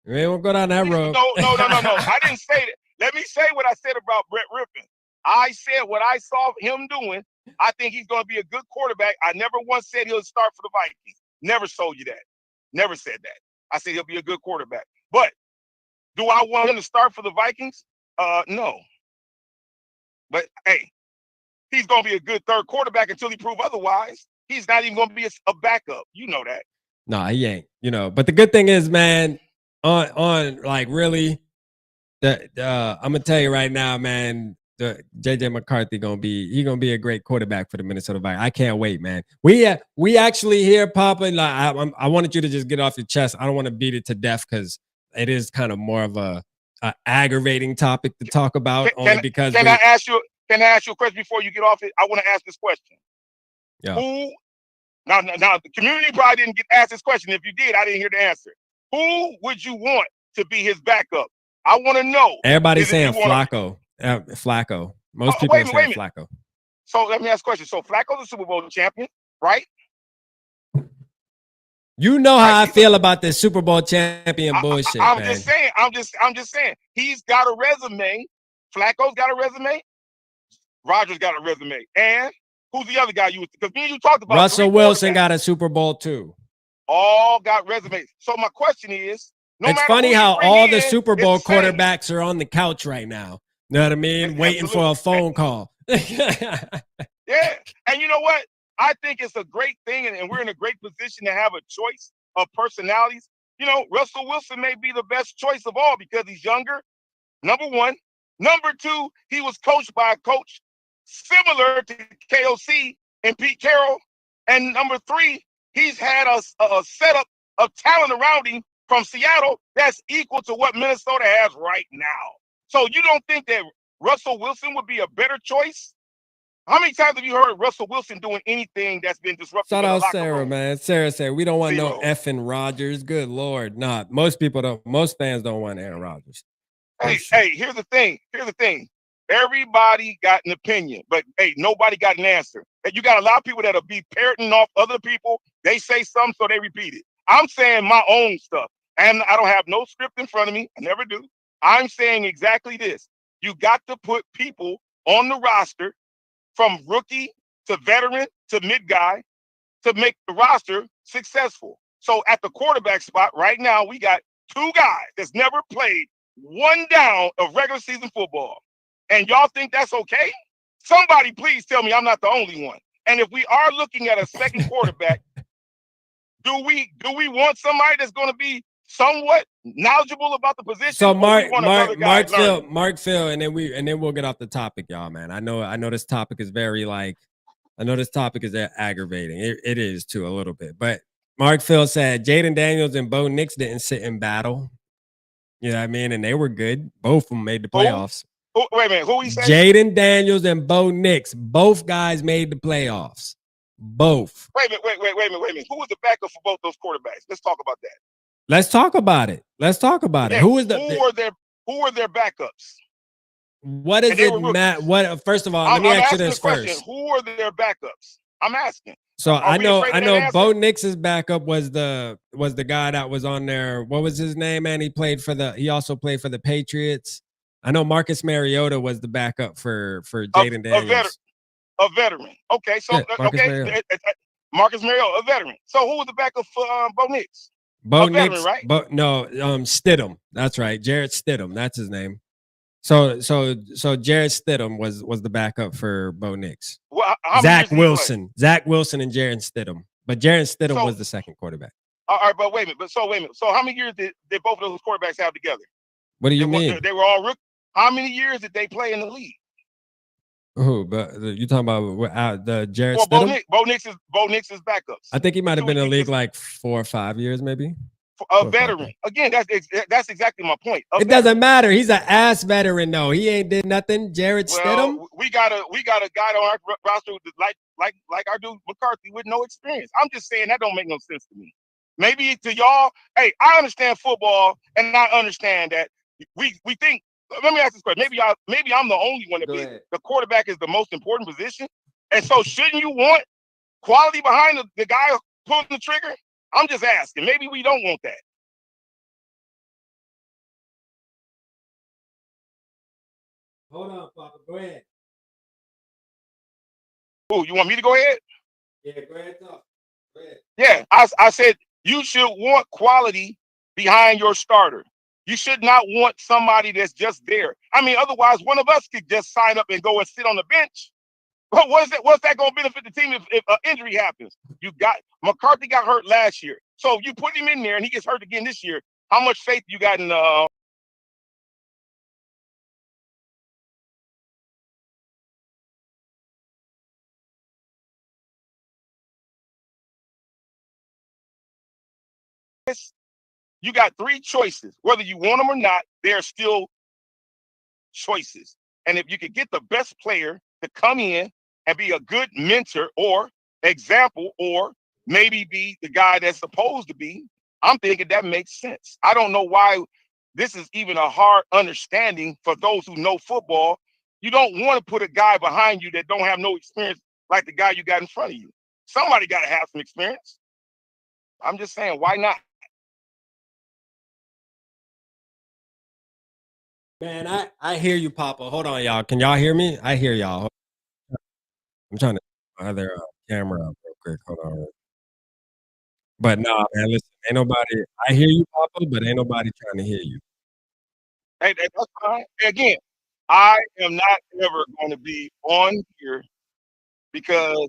We won't go down that road. No. I didn't say that. Let me say what I said about Brett Rippin. I said what I saw him doing. I think he's going to be a good quarterback. I never once said he'll start for the Vikings. Never told you that. Never said that. I said he'll be a good quarterback. But do I want him to start for the Vikings? No. But, hey, he's going to be a good third quarterback until he proves otherwise. He's not even going to be a backup. You know that. No, he ain't. But the good thing is, man, on like really, I'm going to tell you right now, man, JJ McCarthy gonna be a great quarterback for the Minnesota Vikings. I can't wait, man. We actually here, Papa. Like I wanted you to just get off your chest. I don't want to beat it to death because it is kind of more of a aggravating topic to talk about. Can I ask you a question before you get off it? I want to ask this question. Yeah. Who? Now the community probably didn't get asked this question. If you did, I didn't hear the answer. Who would you want to be his backup? I want to know. Everybody's saying Flacco. Flacco. Most people are saying Flacco. So let me ask a question. So Flacco's a Super Bowl champion, right? You know how I feel about this Super Bowl champion bullshit. I'm just saying. He's got a resume. Flacco's got a resume. Rodgers got a resume. And who's the other guy because me and you talked about Russell Wilson got a Super Bowl too. All got resumes. So my question is, it's funny how all the Super Bowl quarterbacks are on the couch right now. You know what I mean? Waiting for a phone call. Yeah. And you know what? I think it's a great thing, and we're in a great position to have a choice of personalities. Russell Wilson may be the best choice of all because he's younger, number one. Number two, he was coached by a coach similar to KOC and Pete Carroll. And number three, he's had a setup of talent around him from Seattle that's equal to what Minnesota has right now. So you don't think that Russell Wilson would be a better choice How many times have you heard Russell Wilson doing anything that's been disruptive? Shout in the out locker Sarah, room? man. Sarah said we don't want no Zero. effing Rodgers. Good Lord. Nah, most people don't. Most fans don't want Aaron Rodgers. Hey, here's the thing. Here's the thing. Everybody got an opinion, but hey, nobody got an answer. And you got a lot of people that'll be parroting off other people. They say something, so they repeat it. I'm saying my own stuff. And I don't have no script in front of me. I never do. I'm saying exactly this. You got to put people on the roster from rookie to veteran to mid guy to make the roster successful. So at the quarterback spot right now, we got two guys that's never played one down of regular season football. And y'all think that's okay? Somebody please tell me I'm not the only one. And if we are looking at a second quarterback, do we want somebody that's going to be somewhat knowledgeable about the position? So Mark Phil, and then we'll get off the topic, y'all, man. I know this topic is very aggravating. It is too a little bit. But Mark Phil said Jaden Daniels and Bo Nix didn't sit in battle. You know what I mean? And they were good. Both of them made the playoffs. Wait a minute, who he said? Jaden Daniels and Bo Nix. Both guys made the playoffs. Both. Wait a minute. Who was the backup for both those quarterbacks? Let's talk about that. Let's talk about it. Yeah, Who were their backups? What is it, Matt? What? First of all, let me ask you this first. Who were their backups? I'm asking. So I know Bo Nix's backup was the guy that was on there. What was his name, man? He also played for the Patriots. I know Marcus Mariota was the backup for Jaden Daniels. A veteran. Okay, so Marcus Mariota, a veteran. So who was the backup for Bo Nix? Bo Nix, veteran, right? Stidham. That's right, Jarrett Stidham. That's his name. So Jarrett Stidham was the backup for Bo Nix. Well, Zach Wilson and Jarrett Stidham, but Jarrett Stidham was the second quarterback. All right, but wait a minute. So how many years did both of those quarterbacks have together? What do you mean? They were all rookies. How many years did they play in the league? Who? But you talking about the Jarrett Stidham? Bo Nix's backups. I think he might have been in the league like 4 or 5 years, maybe. A veteran. Again, that's exactly my point. It doesn't matter. He's an ass veteran, though. He ain't did nothing. Jarrett Stidham. We got a guy on our roster like our dude McCarthy with no experience. I'm just saying that don't make no sense to me. Maybe to y'all, hey, I understand football, and I understand that we think. Let me ask this question. Maybe I'm the only one that believes the quarterback is the most important position. And so shouldn't you want quality behind the guy pulling the trigger? I'm just asking. Maybe we don't want that. Hold on, Papa. Go ahead. Oh, you want me to go ahead? Yeah, go ahead. Talk. Go ahead. Yeah, I said you should want quality behind your starter. You should not want somebody that's just there. I mean, otherwise, one of us could just sign up and go and sit on the bench. But what's that going to benefit the team if an injury happens? McCarthy got hurt last year. So you put him in there and he gets hurt again this year. How much faith you got in You got 3 choices. Whether you want them or not, they're still choices. And if you could get the best player to come in and be a good mentor or example, or maybe be the guy that's supposed to be, I'm thinking that makes sense. I don't know why this is even a hard understanding for those who know football. You don't want to put a guy behind you that don't have no experience like the guy you got in front of you. Somebody got to have some experience. I'm just saying, why not? Man, I hear you, Papa. Hold on, y'all. Can y'all hear me? I hear y'all. I'm trying to other camera up real quick. Hold on. But no, man, listen, ain't nobody. I hear you, Papa, but ain't nobody trying to hear you. Hey, that's fine. Again, I am not ever going to be on here because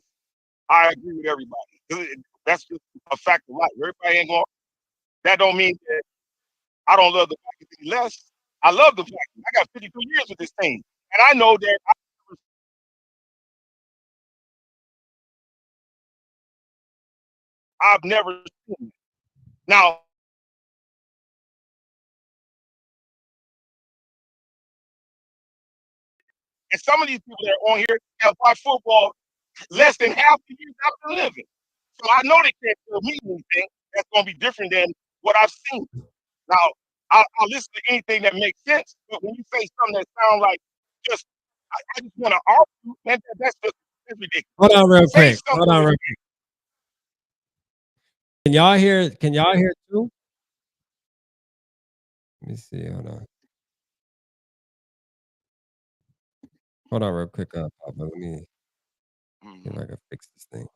I agree with everybody. That's just a fact of life. Everybody ain't going. That don't mean that I don't love the Vikings any less. I love the Vikings. I got 52 years with this team, and I know that I've never seen it. Now, And some of these people that are on here have watched football less than half the years after living. So I know they can't tell me anything that's going to be different than what I've seen. Now, I'll listen to anything that makes sense, but when you say something that sounds like just, I just want to argue, man, that's ridiculous. Hold on real Say quick. Hold on real quick. Can y'all hear too? Let me see. Hold on. Hold on real quick, Papa. Let me see if I can fix this thing.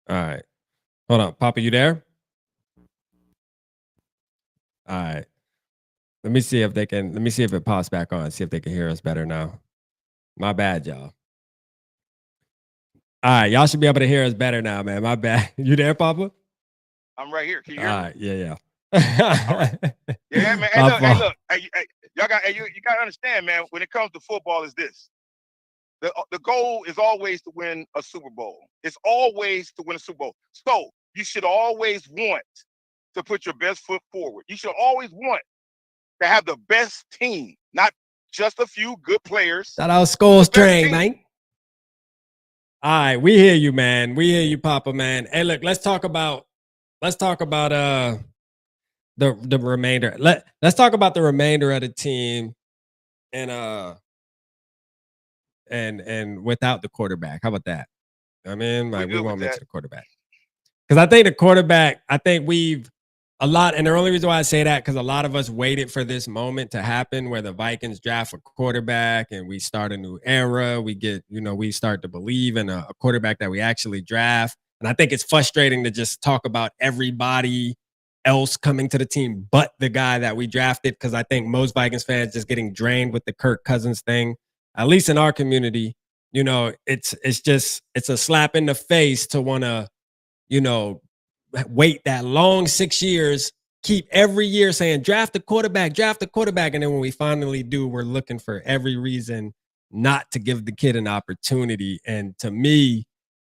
All right. Hold on. Papa, you there? All right. Let me see if it pops back on. See if they can hear us better now. My bad, y'all. All right. Y'all should be able to hear us better now, man. My bad. You there, Papa? I'm right here. Can you hear All me? right. Yeah. Yeah, man. Hey, look. Y'all got you got to understand, man, when it comes to football is this. The goal is always to win a Super Bowl. It's always to win a Super Bowl. So you should always want to put your best foot forward. You should always want to have the best team, not just a few good players. Shout out Skulls Train, man. All right, we hear you, man. We hear you, Papa, man. Hey, look, let's talk about the remainder. Let's talk about the remainder of the team and without the quarterback. How about that? I mean, like we won't mention the quarterback. Because I think the quarterback, we've a lot, and the only reason why I say that, because a lot of us waited for this moment to happen where the Vikings draft a quarterback and we start a new era. We get, we start to believe in a quarterback that we actually draft. And I think it's frustrating to just talk about everybody else coming to the team but the guy that we drafted, because I think most Vikings fans just getting drained with the Kirk Cousins thing. At least in our community, it's a slap in the face to want to, wait that long 6 years, keep every year saying draft the quarterback. And then when we finally do, we're looking for every reason not to give the kid an opportunity. And to me,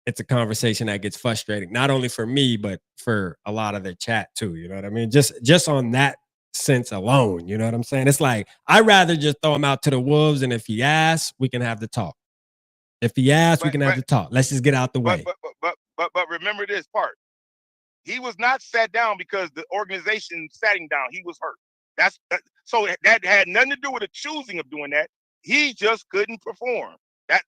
it's a conversation that gets frustrating, not only for me, but for a lot of the chat too. You know what I mean? Just on that sense alone, you know what I'm saying? It's like, I'd rather just throw him out to the wolves. And if he asks, we can have the talk. If he asks, we can have the talk. Let's just get out the way. But remember this part. He was not sat down because the organization sat him down. He was hurt. So that had nothing to do with the choosing of doing that. He just couldn't perform. That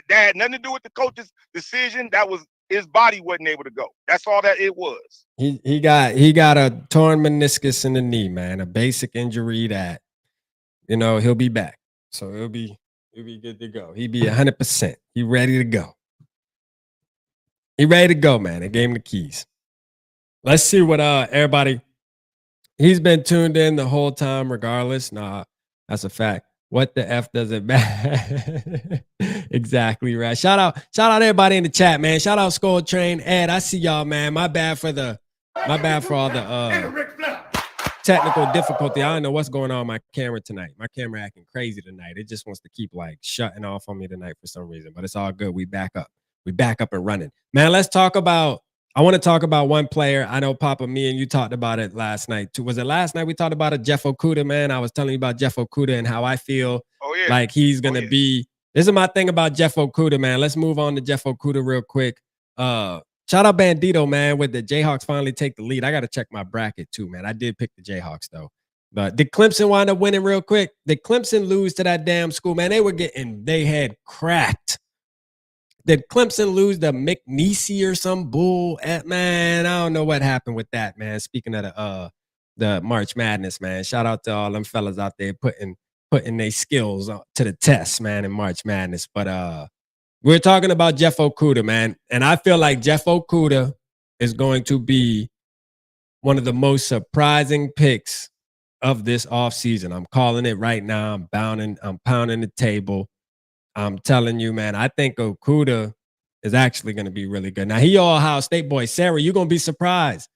had nothing to do with the coach's decision. That was his body wasn't able to go. That's all that it was. He got a torn meniscus in the knee, man. A basic injury that, he'll be back. So he'll be good to go. He'll be 100%. He ready to go. He ready to go, man. They gave him the keys. Let's see what everybody. He's been tuned in the whole time, regardless. Nah, that's a fact. What the F does it matter? Exactly right. Shout out everybody in the chat, man. Shout out Skull Train. Ed, I see y'all, man. My bad for all the technical difficulty. I don't know what's going on with my camera tonight. My camera acting crazy tonight. It just wants to keep like shutting off on me tonight for some reason, but it's all good. We back up. We back up and running. Man, I want to talk about one player. I know, Papa, me and you talked about it last night too. Was it last night we talked about it? Jeff Okudah, man. I was telling you about Jeff Okudah and how I feel like he's going to be. This is my thing about Jeff Okudah, man. Let's move on to Jeff Okudah real quick. Shout out Bandito, man, with the Jayhawks finally take the lead. I got to check my bracket too, man. I did pick the Jayhawks, though. But did Clemson wind up winning real quick? Did Clemson lose to that damn school, man? They had cracked. did Clemson lose to McNeese or some bull? Man, I don't know what happened with that, man. Speaking of the March Madness, man. Shout out to all them fellas out there putting their skills to the test, man, in March Madness. But we're talking about Jeff Okudah, man. And I feel like Jeff Okudah is going to be one of the most surprising picks of this offseason. I'm calling it right now. I'm pounding the table. I'm telling you, man, I think Okudah is actually going to be really good. Now, he Ohio State boy. Sarah, you're going to be surprised.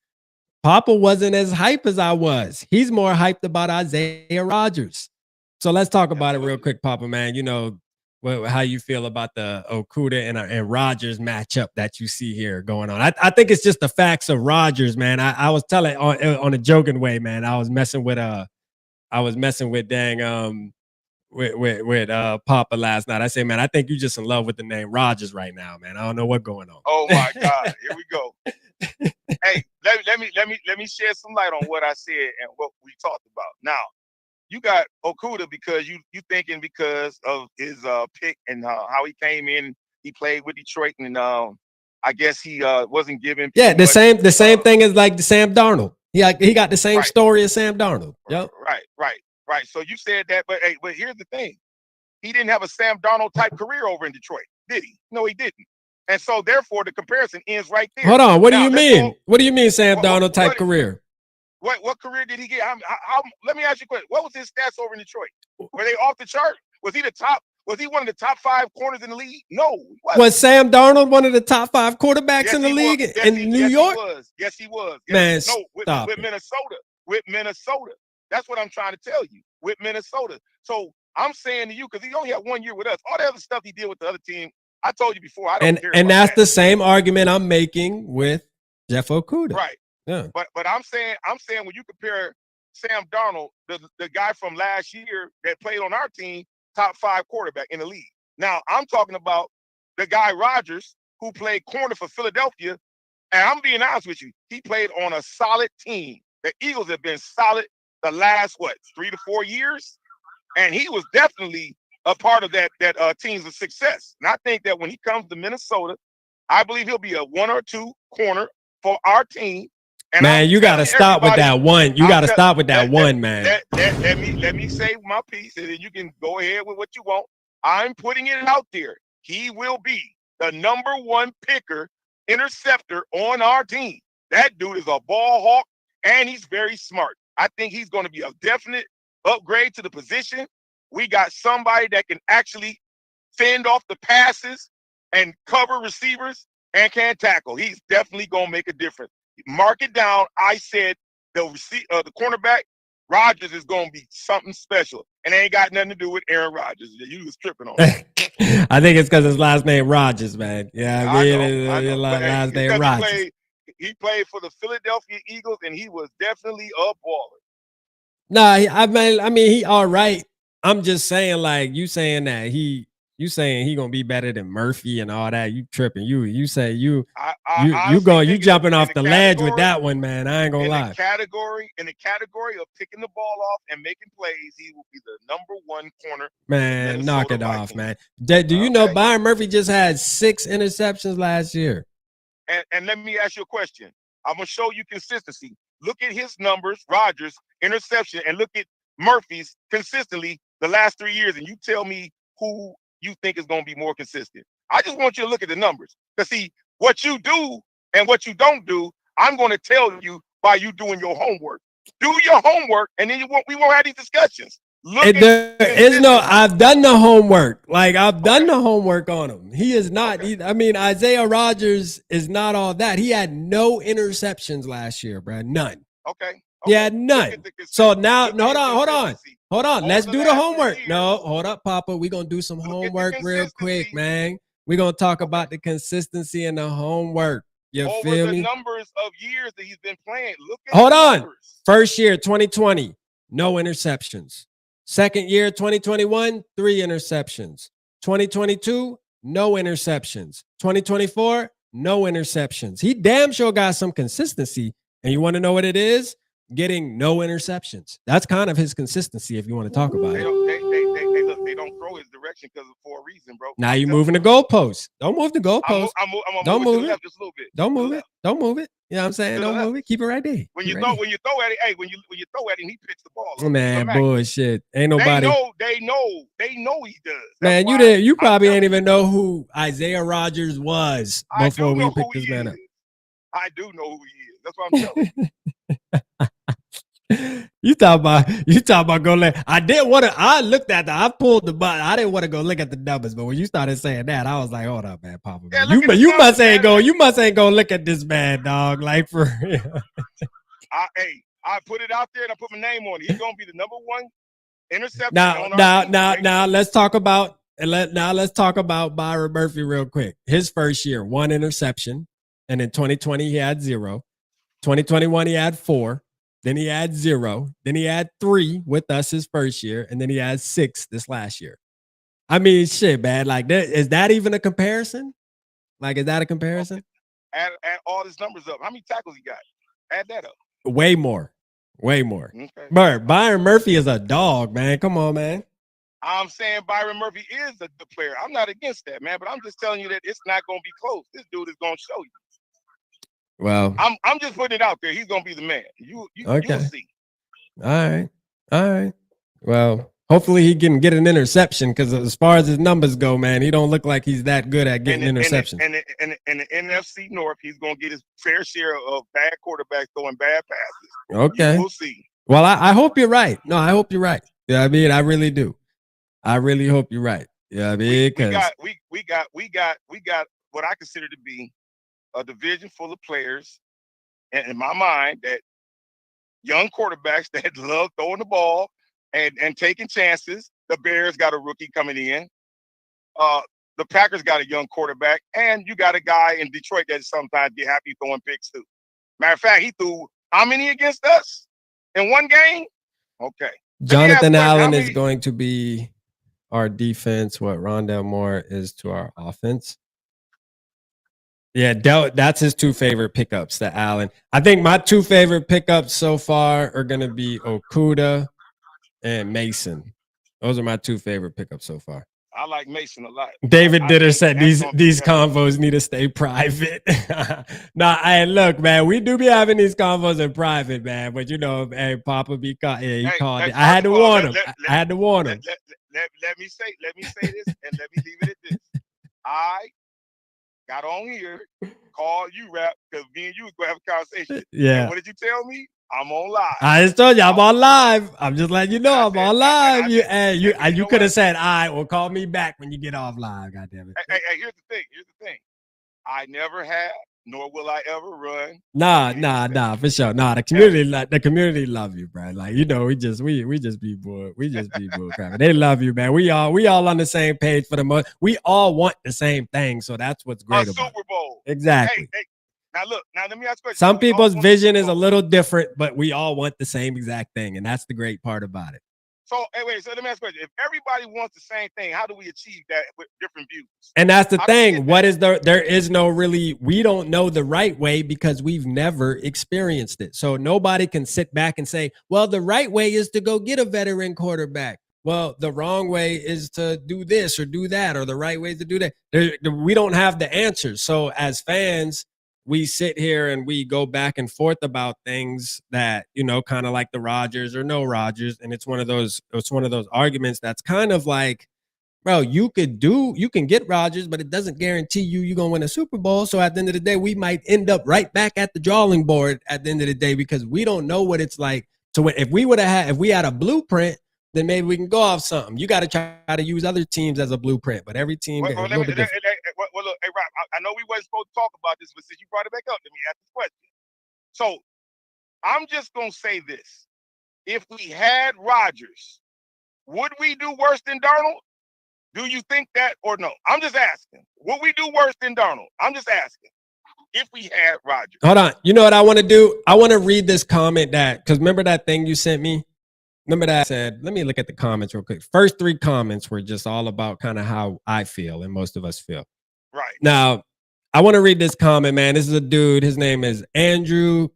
Papa wasn't as hype as I was. He's more hyped about Isaiah Rodgers. So let's talk about it real quick, Papa, man. You know, how you feel about the Okudah and Rodgers matchup that you see here going on. I think it's just the facts of Rodgers, man. I was telling on a joking way, man. I was messing with Papa last night. I say, man, I think you're just in love with the name Rodgers right now, man. I don't know what's going on. Oh my God, here we go. Hey, let me shed some light on what I said and what we talked about. Now, you got Okudah because you thinking because of his pick and how he came in. He played with Detroit, and I guess he wasn't given. Yeah, the same thing as like Sam Darnold. He got the same story as Sam Darnold. Yep. Right. So you said that, but here's the thing: he didn't have a Sam Darnold type career over in Detroit, did he? No, he didn't. And so therefore, the comparison ends right there. Hold on. What do you mean? What do you mean, Sam Darnold type career? What career did he get? How, let me ask you a question. What was his stats over in Detroit? Were they off the chart? Was he the top? Was he one of the top 5 corners in the league? No. Was Sam Darnold one of the top 5 quarterbacks in the league in New York? Yes, he was. Man, with Minnesota. With Minnesota. That's what I'm trying to tell you. With Minnesota. So I'm saying to you, because he only had 1 year with us. All the other stuff he did with the other team, I told you before. I don't care. And that's the same argument I'm making with Jeff Okudah. Right. Yeah. But I'm saying when you compare Sam Darnold, the guy from last year that played on our team, top 5 quarterback in the league. Now I'm talking about the guy Rodgers who played corner for Philadelphia, and I'm being honest with you, he played on a solid team. The Eagles have been solid the last 3 to 4 years, and he was definitely a part of that team's success. And I think that when he comes to Minnesota, I believe he'll be a 1 or 2 corner for our team. And man, you got to stop with that one. You got to stop with that one, man. Let me say my piece, and then you can go ahead with what you want. I'm putting it out there. He will be the #1 picker, interceptor on our team. That dude is a ball hawk, and he's very smart. I think he's going to be a definite upgrade to the position. We got somebody that can actually fend off the passes and cover receivers and can tackle. He's definitely going to make a difference. Mark it down. I said the cornerback, Rodgers, is going to be something special. And it ain't got nothing to do with Aaron Rodgers. You was tripping on it. I think it's because his last name Rodgers, man. Yeah, I know. Last name Rodgers. He played for the Philadelphia Eagles, and he was definitely a baller. Nah, I mean, he all right. I'm just saying, like, you saying he gonna be better than Murphy and all that. You tripping. You say you jumping off the ledge with that one, man. I ain't gonna lie. In the category of picking the ball off and making plays, he will be the #1 corner. Man, knock it off, man. Do you know Byron Murphy just had 6 interceptions last year? And let me ask you a question. I'm gonna show you consistency. Look at his numbers, Rodgers, interception, and look at Murphy's consistently the last 3 years, and you tell me who you think is going to be more consistent. I just want you to look at the numbers. Because see, what you do and what you don't do, I'm going to tell you by you doing your homework. Do your homework, and then we won't have these discussions. I've done the homework. Like, I've done the homework on him. He is not. Okay. Isaiah Rodgers is not all that. He had no interceptions last year, bro. None. Okay. He had none. So now, hold on. Let's do the homework. No, hold up, Papa. We're going to do some homework real quick, man. We're going to talk about the consistency and the homework. You feel me? The numbers of years that he's been playing. Look at hold on. First year, 2020, no interceptions. Second year, 2021, 3 interceptions. 2022, no interceptions. 2024, no interceptions. He damn sure got some consistency. And you want to know what it is? Getting no interceptions. That's kind of his consistency if you want to talk about it. They don't throw his direction for a reason, bro. Now you're moving the goalposts. Don't move the goalposts. I'm gonna Don't move it to move the it. left just a little bit. Don't move it. Don't move it. You know what I'm saying? To the Don't left. move it. Keep it right there. When Keep you it throw, right when you throw at it, hey, when you throw at him, he picks the ball there. up. Man, Automatic. bullshit. Ain't nobody. They know he does. Man, That's why you probably I'm ain't even know who Isaiah Rodgers was I do before we know picked who this he man is. up. I do know who he is. That's what I'm telling you. You talk about go look. I looked at I pulled the button. I didn't want to go look at the numbers, but when you started saying that, I was like, hold up, man, Papa. Yeah, Man. look at the You numbers, must ain't man. you must ain't go look at this man, dog. Like for real. I put it out there and I put my name on it. He's gonna be the number one interception on our team. Now let's talk about Byron Murphy real quick. His first year, 1 interception, and in 2020 he had 0. 2021 he had 4. Then he had 0. Then he had 3 with us his first year, and then he had 6 this last year. I mean, shit, man. Like, is that even a comparison? Like, is that a comparison? Add all his numbers up. How many tackles he got? Add that up. Way more. Okay. Byron Murphy is a dog, man. Come on, man. I'm saying Byron Murphy is a good player. I'm not against that, man, but I'm just telling you that it's not going to be close. This dude is going to show you. Well, I'm just putting it out there. He's going to be the man. You'll see. All right. Well, hopefully he can get an interception because as far as his numbers go, man, he don't look like he's that good at getting interceptions. And the NFC North, he's going to get his fair share of bad quarterbacks throwing bad passes. Okay. We'll see. Well, I hope you're right. No, I hope you're right. Yeah, I mean, I really do. I really hope you're right. Yeah, I mean, we got what I consider to be a division full of players, and in my mind, that young quarterbacks that love throwing the ball and taking chances. The Bears got a rookie coming in. The Packers got a young quarterback, and you got a guy in Detroit that sometimes get happy throwing picks too. Matter of fact, he threw how many against us in one game? Okay. Jonathan Allen is going to be our defense, what Rondell Moore is to our offense. Yeah, that's his 2 favorite pickups, the Allen. I think my 2 favorite pickups so far are going to be Okudah and Mason. Those are my 2 favorite pickups so far. I like Mason a lot. David Ditter said these convos need to stay private. Hey, look, man, we do be having these convos in private, man. But you know, hey, Papa be caught. Yeah, he called it. I had to warn him. I had to warn him. Let me say this, and let me leave it at this. I got on here, called you, Rap, because me and you was gonna have a conversation. Yeah. And what did you tell me? I'm on live. I just told you I'm on live. I'm just letting you know I'm on live. You could have said, all right, well, call me back when you get off live. God damn it. Hey, here's the thing. I never have, nor will I ever run. Nah, for sure. Nah, the community love you, bro. Like, you know, we just be bull. We just be bull crap. They love you, man. We all on the same page for the most. We all want the same thing, so that's what's great about Super Bowl. Exactly. Hey, now look, let me ask you a question. Some people's vision is a little different, but we all want the same exact thing, and that's the great part about it. So, so let me ask you a question. If everybody wants the same thing, how do we achieve that with different views? And that's the thing. There is no really, we don't know the right way because we've never experienced it. So nobody can sit back and say, well, the right way is to go get a veteran quarterback. Well, the wrong way is to do this or do that, or the right way is to do that. We don't have the answers. So as fans, we sit here and we go back and forth about things that, you know, kind of like the Rodgers or no Rodgers. And it's one of those arguments that's kind of like, bro, you can get Rodgers, but it doesn't guarantee you're going to win a Super Bowl. So at the end of the day, we might end up right back at the drawing board at the end of the day, because we don't know what it's like to win. If we had a blueprint, then maybe we can go off something. You got to try to use other teams as a blueprint, but every team is a little bit different. Well, look, hey, Rob, I know we wasn't supposed to talk about this, but since you brought it back up, let me ask this question. So I'm just going to say this. If we had Rodgers, would we do worse than Darnold? Do you think that or no? I'm just asking. Would we do worse than Darnold? I'm just asking. If we had Rodgers. Hold on. You know what I want to do? I want to read this comment because remember that thing you sent me? Remember that I said, let me look at the comments real quick. First 3 comments were just all about kind of how I feel and most of us feel. Right. Now, I want to read this comment, man. This is a dude. His name is Andrew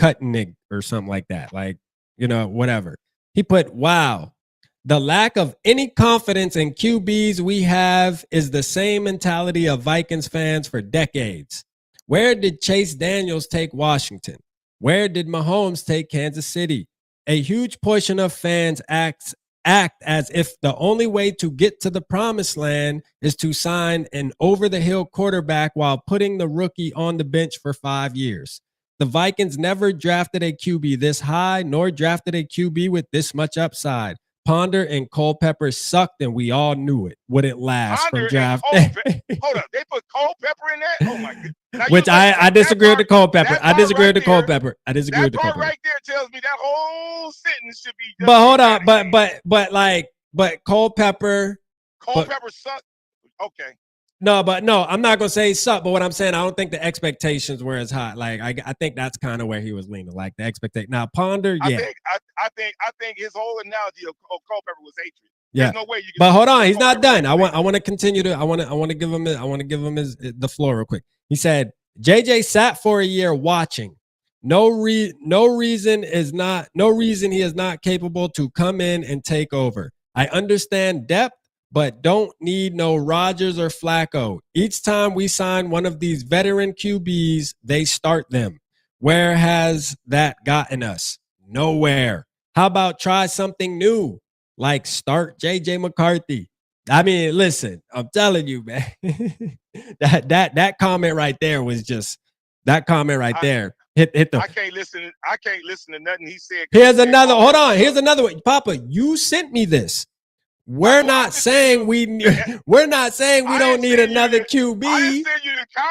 Kutnig or something like that. Like, you know, whatever. He put, wow, The lack of any confidence in QBs we have is the same mentality of Vikings fans for decades. Where did Chase Daniels take Washington? Where did Mahomes take Kansas City? A huge portion of fans act as if the only way to get to the promised land is to sign an over-the-hill quarterback while putting the rookie on the bench for 5 years. The Vikings never drafted a QB this high, nor drafted a QB with this much upside. Ponder and Culpepper sucked, and we all knew it. Wouldn't last Ponder from draft. Hold up, they put Culpepper in that? Oh my god! Now, Which I disagree with the Culpepper. I disagree with the Culpepper. I disagree with the Culpepper. Culpepper. Right there tells me that whole sentence should be. But hold on, but Culpepper. Culpepper sucked. Okay. No, I'm not gonna say he sucked. But what I'm saying, I don't think the expectations were as high. Like I think that's kind of where he was leaning. Like the expectation. Now Ponder, yeah. I think his whole analogy of Culpepper was hatred. Yeah. There's no way you can. But hold on, he's not done. I want to continue to. I want to give him the floor real quick. He said JJ sat for a year watching. No reason he is not capable to come in and take over. I understand depth, but don't need no Rodgers or Flacco. Each time we sign one of these veteran QBs, they start them. Where has that gotten us? Nowhere. How about try something new? Like start JJ McCarthy. I mean, listen, I'm telling you, man. that comment right there was just that comment right there. Hit the. I can't listen to nothing he said. Here's another. Hold on. Here's another one. Papa, you sent me this. We're not saying we don't need another QB.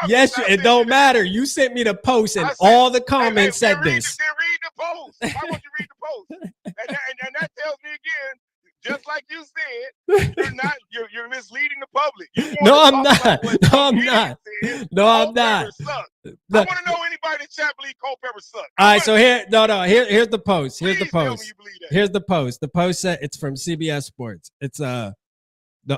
Yes, it don't matter. You sent me the post, and all the comments said this. Then read the post. Why won't you read the post? And that tells me again, just like you said, you're misleading the public. No, I'm not. No, I'm not. I want to know anybody in chat believe Culpepper sucks. All right, so here's the post. Here's the post. Here's the post. The post said it's from CBS Sports. It's the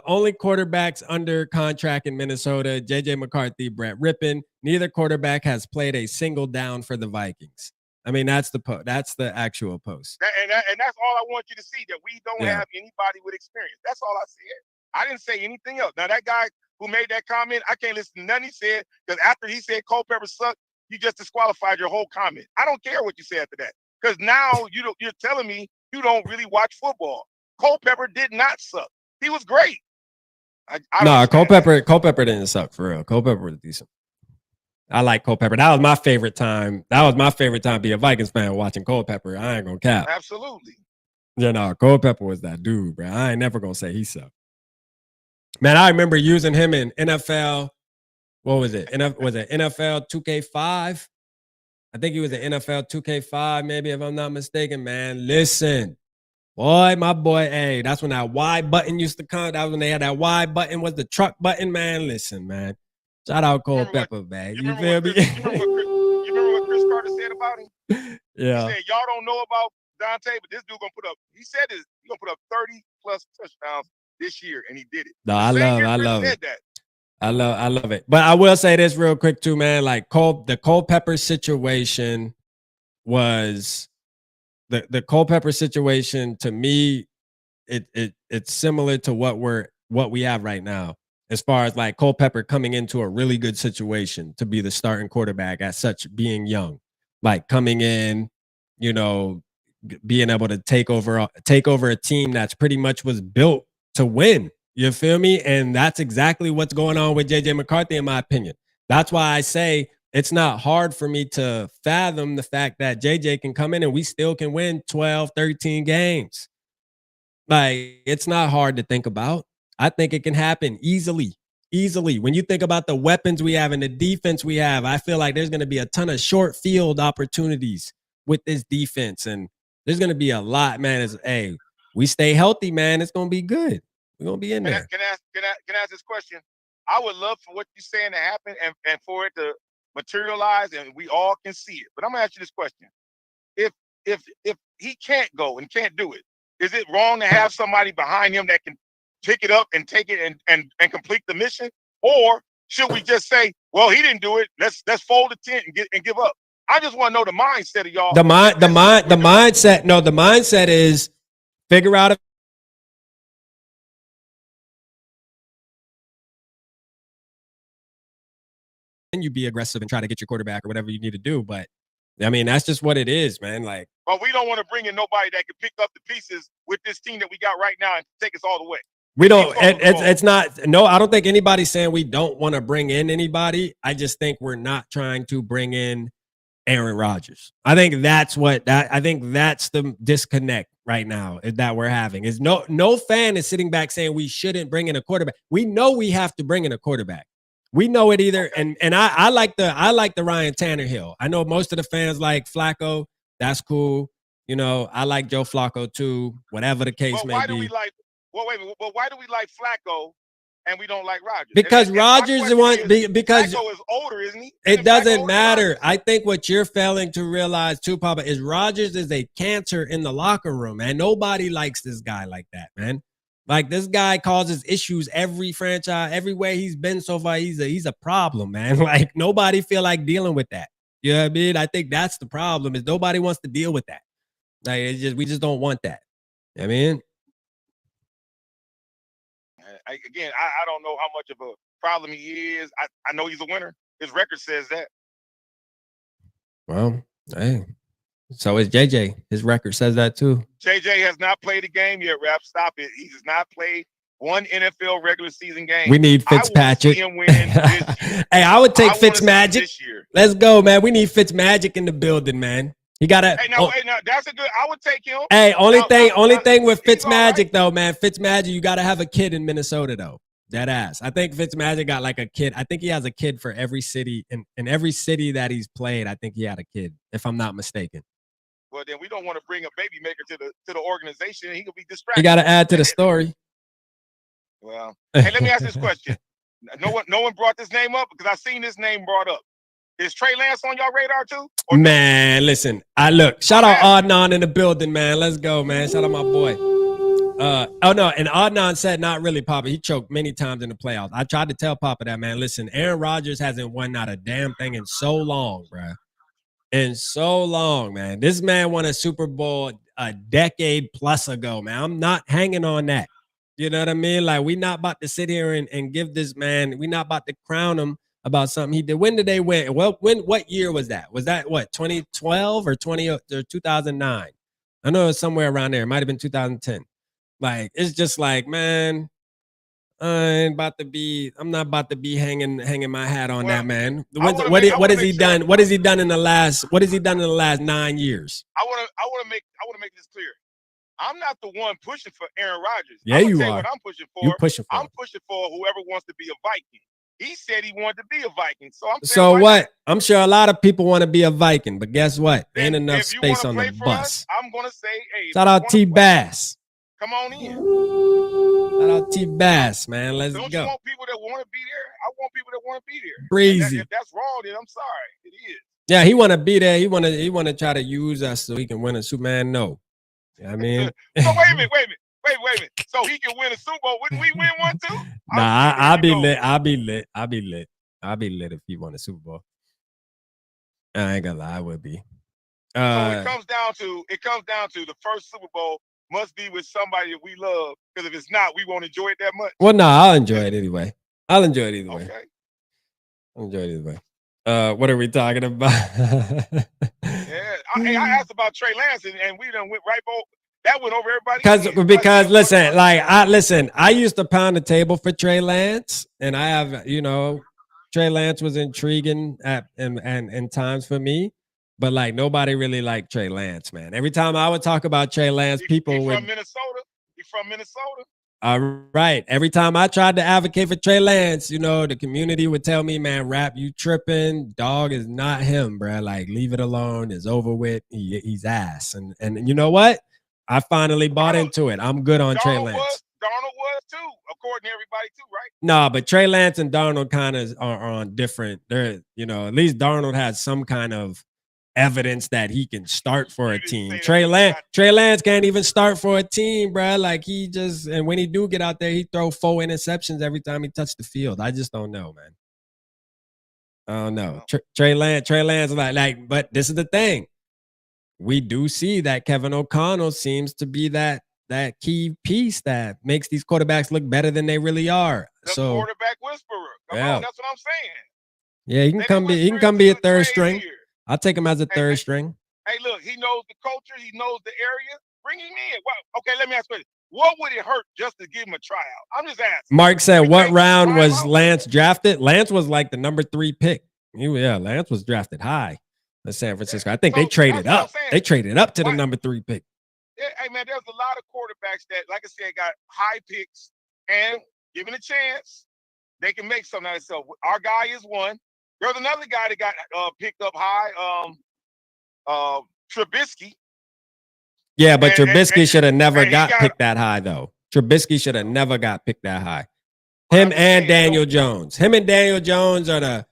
only quarterbacks under contract in Minnesota, JJ McCarthy, Brett Rippon. Neither quarterback has played a single down for the Vikings. I mean, that's the actual post. And that's all I want you to see, that we don't have anybody with experience. That's all I said. I didn't say anything else. Now, that guy who made that comment, I can't listen to nothing he said, because after he said Culpepper sucked, you just disqualified your whole comment. I don't care what you say after that, because now you're telling me you don't really watch football. Culpepper did not suck. He was great. Culpepper didn't suck for real. Culpepper was decent. I like Culpepper. That was my favorite time. To be a Vikings fan watching Culpepper. I ain't gonna cap. Absolutely. Culpepper was that dude, bro. I ain't never gonna say he sucked. Man, I remember using him in NFL. What was it? Was it NFL 2K5? I think he was in NFL 2K5, maybe, if I'm not mistaken. Man, listen. Boy, my boy, hey, that's when that Y button used to come. That was when they had that Y button, was the truck button, man. Listen, man. Shout out Culpepper, man. You feel me? You remember what Chris Carter said about him? Yeah. He said, y'all don't know about Dante, but this dude gonna put up, he said he's gonna put up 30 plus touchdowns this year, and he did it. No, I love it. I love it. But I will say this real quick too, man. Like the Culpepper situation was the Culpepper situation, to me, it's similar to what we have right now. As far as like Culpepper coming into a really good situation to be the starting quarterback at such being young, like coming in, being able to take over a team that's pretty much was built to win. You feel me? And that's exactly what's going on with JJ McCarthy, in my opinion. That's why I say it's not hard for me to fathom the fact that JJ can come in and we still can win 12, 13 games. Like, it's not hard to think about. I think it can happen easily. When you think about the weapons we have and the defense we have, I feel like there's going to be a ton of short field opportunities with this defense. And there's going to be a lot, man. We stay healthy, man. It's going to be good. We're going to be in there. Can I ask this question? I would love for what you're saying to happen and for it to materialize and we all can see it. But I'm going to ask you this question. If he can't go and can't do it, is it wrong to have somebody behind him that can pick it up and take it and complete the mission? Or should we just say, well, he didn't do it, let's fold the tent and give up? I just want to know the mindset of y'all. The mindset is figure out you be aggressive and try to get your quarterback or whatever you need to do. But I mean, that's just what it is, man. Like, but we don't want to bring in nobody that can pick up the pieces with this team that we got right now and take us all the way. We don't. It's not. No, I don't think anybody's saying we don't want to bring in anybody. I just think we're not trying to bring in Aaron Rodgers. I think that's the disconnect right now that we're having. Is no fan is sitting back saying we shouldn't bring in a quarterback. We know we have to bring in a quarterback. We know it either. Okay. And I like the Ryan Tannehill. I know most of the fans like Flacco. That's cool. You know, I like Joe Flacco too. Whatever the case may be. Well, why do we like Flacco and we don't like Rodgers? Because Rodgers is one. Because Flacco is older, isn't he? It doesn't matter. I think what you're failing to realize too, Papa, is Rodgers is a cancer in the locker room, man. Nobody likes this guy like that, man. Like, this guy causes issues every franchise, everywhere he's been so far. He's a problem, man. Like, nobody feel like dealing with that. You know what I mean? I think that's the problem, is nobody wants to deal with that. Like, we just don't want that. You know what I mean? Again, I don't know how much of a problem he is. I know he's a winner. His record says that. Well, hey, so is JJ. His record says that too. JJ has not played a game yet, Rap. Stop it. He has not played one NFL regular season game. We need Fitzpatrick. Hey, I would take Fitzmagic. Let's go, man. We need Fitzmagic in the building, man. He got to. Hey, no, that's a good. I would take him. Hey, only thing with Fitzmagic right, though, man. Fitzmagic, you got to have a kid in Minnesota though. That ass. I think Fitzmagic got like a kid. I think he has a kid for every city in every city that he's played. I think he had a kid, if I'm not mistaken. Well, then we don't want to bring a baby maker to the organization. He could be distracted. You got to add to the story. Well, hey, let me ask this question. No one brought this name up because I seen this name brought up. Is Trey Lance on y'all radar too? Man, listen. Shout out Adnan in the building, man. Let's go, man. Shout out my boy. Oh no, and Adnan said not really, Papa. He choked many times in the playoffs. I tried to tell Papa that, man. Listen, Aaron Rodgers hasn't won not a damn thing in so long, bro. In so long, man. This man won a Super Bowl a decade plus ago, man. I'm not hanging on that. You know what I mean? Like, we not about to sit here and give this man, we not about to crown him about something he did. When did they win? Well, what year was that? Was that what, 2012 or 2009? I know it was somewhere around there. It might have been 2010. Like, it's just like, man, I'm not about to be hanging my hat on that, man. What has he done? What has he done in the last 9 years? I want to make this clear. I'm not the one pushing for Aaron Rodgers. Yeah, you are. What I'm pushing for. You pushing for. I'm pushing for whoever wants to be a Viking. He said he wanted to be a Viking. So I'm saying, so what? I'm sure a lot of people want to be a Viking, but guess what? Ain't enough space on the bus. I'm gonna say, hey, shout out T Bass. Come on in. Shout out T Bass, man. Let's go. Don't you want people that want to be there? I want people that want to be there. Breezy. If that's wrong, then I'm sorry. It is. Yeah, he want to be there. He want to try to use us so he can win a Superman. No. You know what I mean? So wait a minute. So he can win a Super Bowl. Wouldn't we win one too? Nah, I'll be lit. I'll be lit if he won a Super Bowl. I ain't gonna lie, I would be. So it comes down to the first Super Bowl must be with somebody that we love, because if it's not, we won't enjoy it that much. Well, no, I'll enjoy it anyway. I'll enjoy it either way. Okay. I'll enjoy it either way. What are we talking about? Yeah, I asked about Trey Lance, and we done went right over. That went over everybody. Because listen, I used to pound the table for Trey Lance, and I have, Trey Lance was intriguing in times for me, but like nobody really liked Trey Lance, man. Every time I would talk about Trey Lance, people would. He's from Minnesota. Right. Every time I tried to advocate for Trey Lance, the community would tell me, man, Rap, you tripping. Dog is not him, bro. Like, leave it alone. It's over with. He's ass. And you know what? I finally bought into it. I'm good on Trey Lance. Darnold was too, according to everybody too, right? No, but Trey Lance and Darnold kind of are on different. They're, at least Darnold has some kind of evidence that he can start for a team. Trey Lance can't even start for a team, bro. Like, and when he do get out there, he throw 4 interceptions every time he touched the field. I just don't know, man. I don't know. Trey Lance, but this is the thing. We do see that Kevin O'Connell seems to be that key piece that makes these quarterbacks look better than they really are. The quarterback whisperer. Come on, that's what I'm saying. Yeah, he can come be. He can come be a third string. I'll take him as a third string. Hey, look, he knows the culture. He knows the area. Bring him in. Well, okay, let me ask you. What would it hurt just to give him a tryout? I'm just asking. Mark said, "What round was Lance drafted?" Lance was like the number 3 pick. Lance was drafted high in San Francisco. I think they traded up. They traded up to the number 3 pick. Yeah, hey man, there's a lot of quarterbacks that, like I said, got high picks and given a chance, they can make something out of themselves. Our guy is one. There's another guy that got picked up high, Trubisky. Yeah, but Trubisky should have never got picked that high, though. Trubisky should have never got picked that high. Him and Daniel Jones. Him and Daniel Jones are the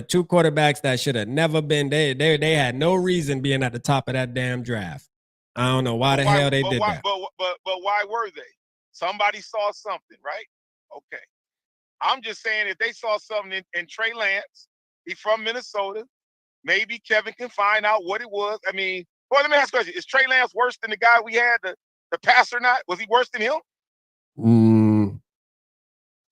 2 quarterbacks that should have never been. They had no reason being at the top of that damn draft. I don't know why the hell they did that. But why were they? Somebody saw something, right? Okay. I'm just saying if they saw something in Trey Lance, he's from Minnesota, maybe Kevin can find out what it was. I mean, well, let me ask you a question. Is Trey Lance worse than the guy we had, the pass or not? Was he worse than him?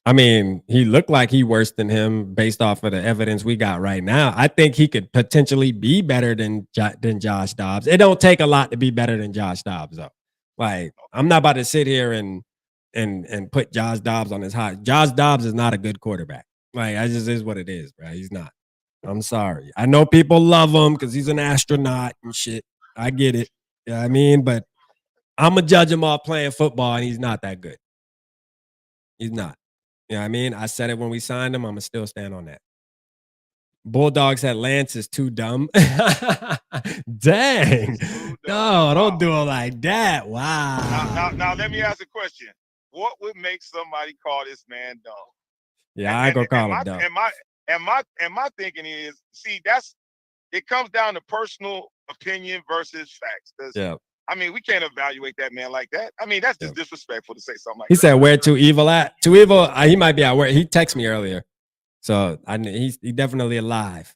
I mean, he looked like he worse than him based off of the evidence we got right now. I think he could potentially be better than Josh Dobbs. It don't take a lot to be better than Josh Dobbs, though. Like, I'm not about to sit here and put Josh Dobbs on his high. Josh Dobbs is not a good quarterback. Like, that just is what it is, bro. He's not. I'm sorry. I know people love him because he's an astronaut and shit. I get it. You know what I mean? But I'm going to judge him off playing football, and he's not that good. He's not. You know what I mean? I said it when we signed him. I'm going to still stand on that. Bulldog said Lance is too dumb. Dang. No, don't do it like that. Wow. Now, let me ask a question. What would make somebody call this man dumb? Yeah, I ain't going to call him dumb. And my thinking is, see, it comes down to personal opinion versus facts. Yeah. I mean, we can't evaluate that man like that. I mean, that's just disrespectful to say something like that. He said, "Where Too Evil at?" Too Evil, he might be at work. He texted me earlier. So he's definitely alive.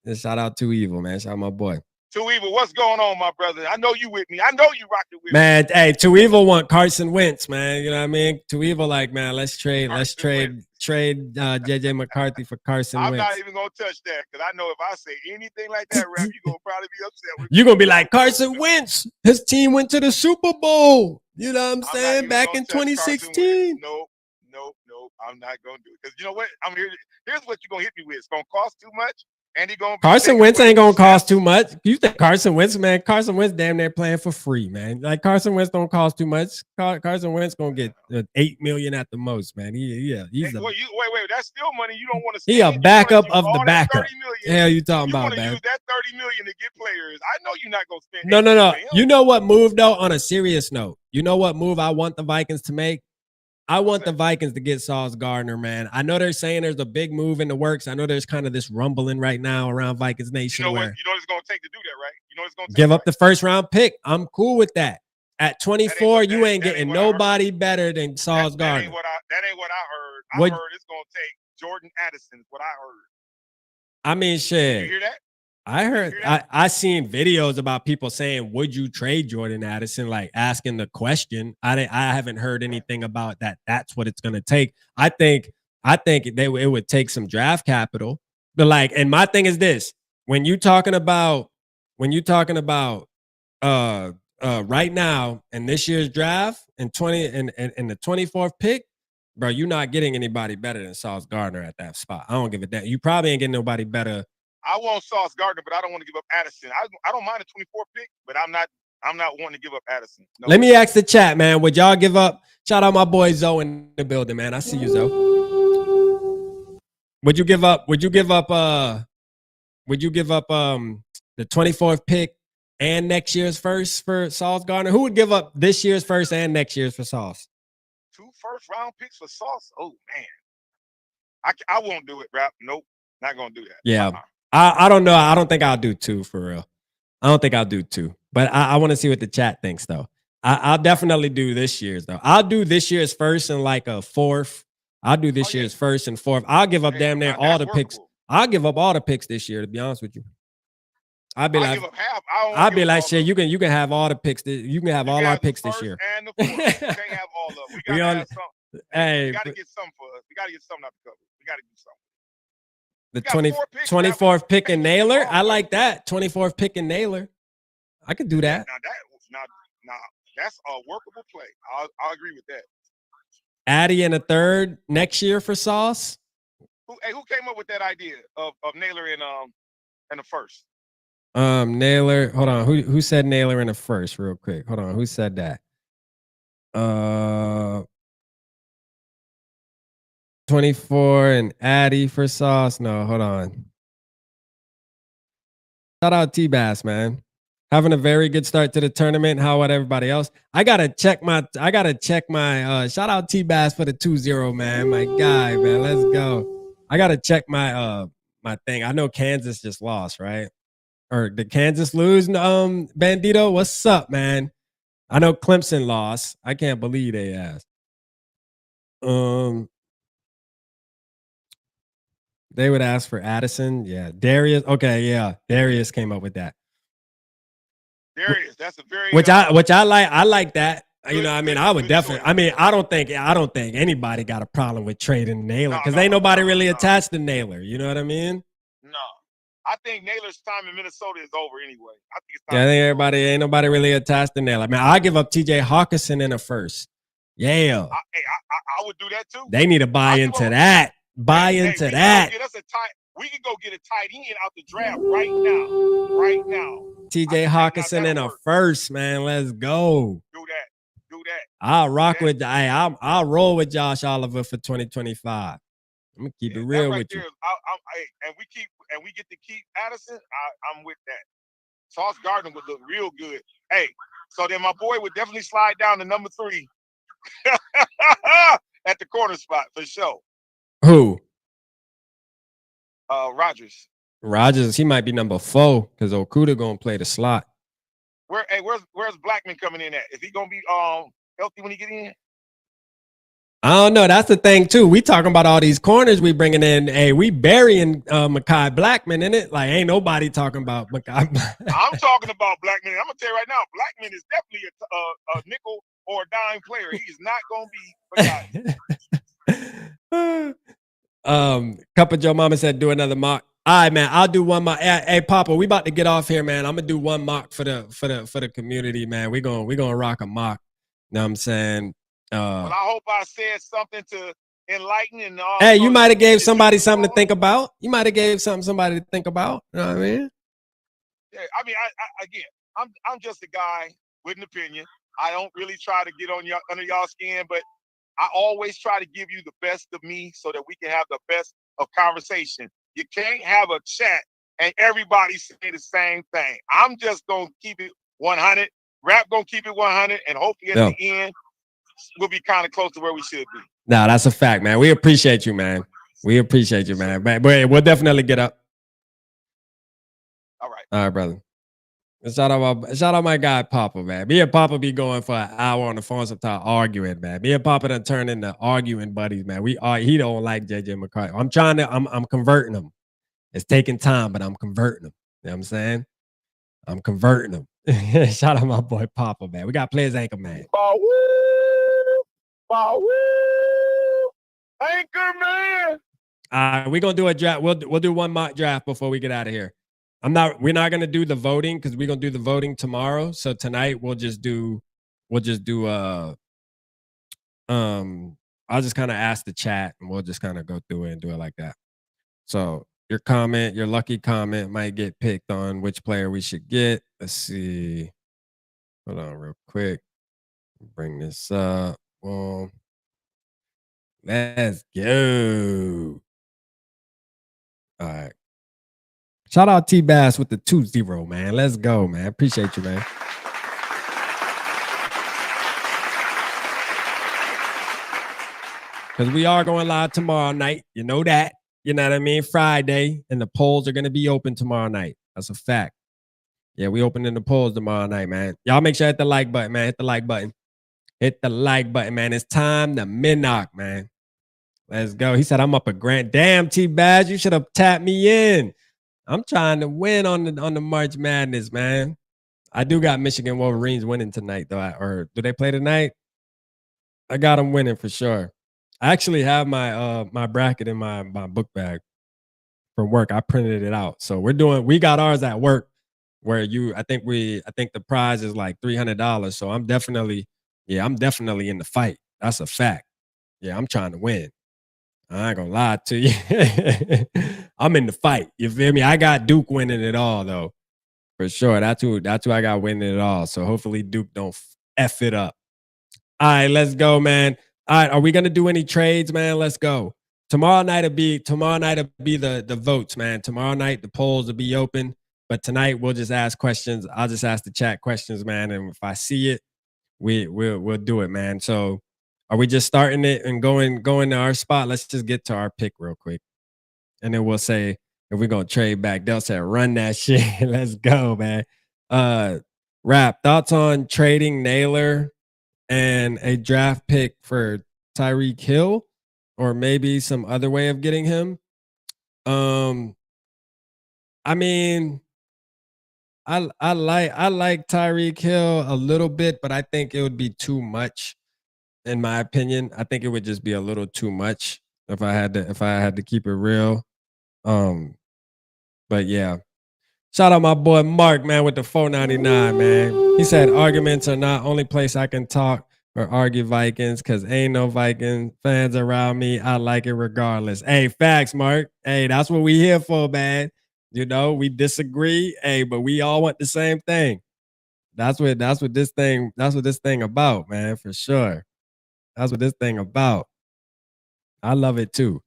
Just shout out Too Evil, man. Shout out my boy. Too Evil, what's going on, my brother? I know you with me. I know you rocking with me. Man, hey, Too Evil want Carson Wentz, man. You know what I mean? Too Evil, like, man, let's trade JJ McCarthy for Carson Wentz. I'm not even gonna touch that because I know if I say anything like that, Rap, you're gonna probably be upset with me. You're gonna be like, Carson Wentz, his team went to the Super Bowl. You know what I'm saying? Back in 2016. Nope. I'm not gonna do it. Because you know what? Here's what you're gonna hit me with. It's gonna cost too much. And Carson Wentz ain't gonna cost too much. You think Carson Wentz, man? Carson Wentz damn near playing for free, man. Like Carson Wentz don't cost too much. Carson Wentz gonna get $8 million at the most, man. He's wait. That's still money you don't want to. He a backup of the backup. Hell, you talking about, man? Use that $30 million to get players. I know you're not gonna spend. No. You know what move though? On a serious note, you know what move I want the Vikings to make? I want the Vikings to get Sauce Gardner, man. I know they're saying there's a big move in the works. I know there's kind of this rumbling right now around Vikings Nation. You know what it's going to take to do that, right? You know it's going to give up the first round pick. I'm cool with that. At 24, you ain't getting nobody better than Sauce Gardner. That ain't what I heard. I heard it's going to take Jordan Addison is what I heard. I mean, shit. You hear that? I heard, I seen videos about people saying, would you trade Jordan Addison? Like asking the question. I haven't heard anything about that. That's what it's going to take. I think it would take some draft capital, but like, and my thing is this, when you talking about right now in this year's draft in the 24th pick, bro, you're not getting anybody better than Sauce Gardner at that spot. I don't give a damn. You probably ain't getting nobody better. I want Sauce Gardner, but I don't want to give up Addison. I don't mind the 24 pick, but I'm not wanting to give up Addison. No. Let me ask the chat, man. Would y'all give up? Shout out my boy Zoe in the building, man. I see you, Zoe. Would you give up the 24th pick and next year's first for Sauce Gardner? Who would give up this year's first and next year's for Sauce? 2 first-round picks for Sauce? Oh man. I won't do it, Rap. Nope. Not gonna do that. Yeah. I don't know. I don't think I'll do 2 for real. I don't think I'll do 2. But I want to see what the chat thinks, though. I'll definitely do this year's, though. I'll do this year's first and like a 4th. I'll do this year's first and 4th. I'll give up damn near all the picks. I'll give up all the picks this year, to be honest with you. I'll be like, I'll be like, shit, you can have all the picks. You can have all our picks this year. And the 4th. You can't have all of them. We gotta have something. Hey, we gotta get something for us. We gotta get something out the cover. We gotta do something. The got 20, 4 picks 24th pick and Naylor. I like like that. 24th pick and Naylor. I could do that. Now that's a workable play. I'll agree with that. Addy in a third next year for Sauce. Who came up with that idea of Naylor in the first? Naylor. Hold on. Who said Naylor in the first? Real quick. Hold on. Who said that? 24 and Addy for Sauce. No, hold on. Shout out T-Bass, man. Having a very good start to the tournament. How about everybody else? I gotta check my shout out T-Bass for the 2-0, man. My guy, man. Let's go. I gotta check my my thing. I know Kansas just lost, right? Or did Kansas lose? Bandito, what's up, man? I know Clemson lost. I can't believe they asked. They would ask for Addison. Yeah. Darius. Okay, yeah. Darius came up with that. Darius, that's a very which I like. I like that. Good, I mean, good, I would good definitely. choice. I mean, I don't think anybody got a problem with trading Naylor because ain't nobody really attached to Naylor. You know what I mean? No, I think Naylor's time in Minnesota is over anyway. I think it's time. Yeah, I think ain't nobody really attached to Naylor. I mean, I give up TJ Hawkinson in the first. Yeah, I would do that too. they need to buy into that. Buy into that. We can go get a tight end out the draft right now. Right now. TJ Hawkinson in a first, man. Let's go. Do that. I'll rock with. I'll roll with Josh Oliver for 2025. I'm gonna keep it real with you. And we get to keep Addison. I'm with that. Sauce Gardner would look real good. Hey, so then my boy would definitely slide down to number 3 at the corner spot for sure. Who? Rodgers. Rodgers, he might be number 4 because Okuda gonna play the slot. Where's Blackman coming in at? Is he gonna be healthy when he get in? I don't know. That's the thing too. We talking about all these corners we bringing in. Hey, we burying Mekhi Blackman in it. Like ain't nobody talking about Mekhi. I'm talking about Blackman. I'm gonna tell you right now, Blackman is definitely a nickel or a dime player. He's not gonna be forgotten. Cup of Joe Mama said do another mock. All right, man. I'll do one mock. Hey, Papa, we about to get off here, man. I'm gonna do one mock for the community, man. We gonna rock a mock. You know what I'm saying? Well, I hope I said something to enlighten and hey, you might have gave somebody something to think about. You might have gave somebody to think about. You know what I mean? Yeah, I mean, I'm just a guy with an opinion. I don't really try to get under y'all skin, but I always try to give you the best of me so that we can have the best of conversation. You can't have a chat and everybody say the same thing. I'm just gonna keep it 100. Rap gonna keep it 100, and hopefully at the end we'll be kind of close to where we should be. No, that's a fact, man. We appreciate you, man. We appreciate you, man. But we'll definitely get up. All right. All right, brother. Shout out my guy Papa, man. Me and Papa be going for an hour on the phone sometimes arguing, man. Me and Papa done turn into arguing buddies, man. He don't like JJ McCarthy. I'm converting him. It's taking time, but I'm converting him. You know what I'm saying? I'm converting him. Shout out my boy Papa, man. We got players anchor, man. Anchor man. We're gonna do a draft. We'll do one mock draft before we get out of here. We're not gonna do the voting because we're gonna do the voting tomorrow. So tonight we'll just do I'll just kind of ask the chat and we'll just kind of go through it and do it like that. So your lucky comment might get picked on which player we should get. Let's see. Hold on real quick. Bring this up. Well, let's go. All right. Shout out T-Bass with the 2-0, man. Let's go, man. Appreciate you, man. Because we are going live tomorrow night. You know that. You know what I mean? Friday. And the polls are going to be open tomorrow night. That's a fact. Yeah, we opening the polls tomorrow night, man. Y'all make sure to hit the like button, man. Hit the like button. Hit the like button, man. It's time to mid-knock, man. Let's go. He said, I'm up a grand. Damn, T-Bass, you should have tapped me in. I'm trying to win on the March Madness, man. I do got Michigan Wolverines winning tonight, though. Or do they play tonight? I got them winning for sure. I actually have my my bracket in my book bag from work. I printed it out. So we got ours at work where I think the prize is like $300. So I'm definitely in the fight. That's a fact. Yeah, I'm trying to win. I ain't gonna lie to you. I'm in the fight. You feel me? I got Duke winning it all though. For sure. That's who I got winning it all. So hopefully Duke don't F it up. All right, let's go, man. All right, are we gonna do any trades, man? Let's go. Tomorrow night will be the votes, man. Tomorrow night the polls will be open, but tonight we'll just ask questions. I'll just ask the chat questions, man, and if I see it, we'll do it, man. So, are we just starting it and going to our spot? Let's just get to our pick real quick, and then we'll say if we're gonna trade back. They'll say run that shit. Let's go, man. Rap thoughts on trading Naylor and a draft pick for Tyreek Hill, or maybe some other way of getting him. I mean, I like Tyreek Hill a little bit, but I think it would be too much, in my opinion. I think it would just be a little too much if I had to keep it real. But yeah. Shout out my boy Mark, man, with the 499, man. He said arguments are not only place I can talk or argue Vikings, because ain't no Viking fans around me. I like it regardless. Hey, facts, Mark. Hey, that's what we here for, man. You know, we disagree, hey, but we all want the same thing. That's what this thing about, man, for sure. That's what this thing about. I love it too.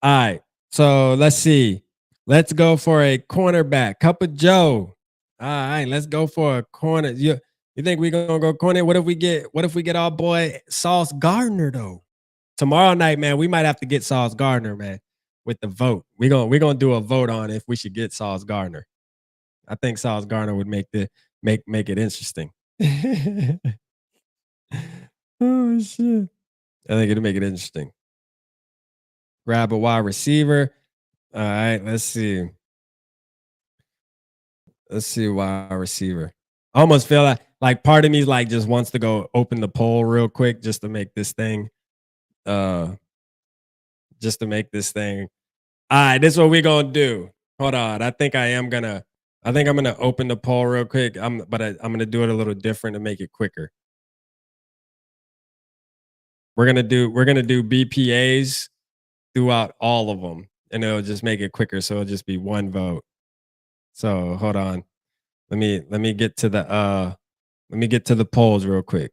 All right. So let's see. Let's go for a cornerback. Cup of Joe. All right, let's go for a corner. You think we're gonna go corner? What if we get our boy Sauce Gardner though? Tomorrow night, man, we might have to get Sauce Gardner, man, with the vote. We're gonna do a vote on if we should get Sauce Gardner. I think Sauce Gardner would make it interesting. Oh shit. I think it'll make it interesting. Grab a wide receiver. All right, let's see. Wide receiver. I almost feel like part of me like just wants to go open the poll real quick just to make this thing. All right, this is what we're gonna do. Hold on. I think I'm gonna open the poll real quick. I'm gonna do it a little different to make it quicker. We're gonna do BPAs throughout all of them, and it'll just make it quicker. So it'll just be one vote. So hold on. Let me get to the polls real quick.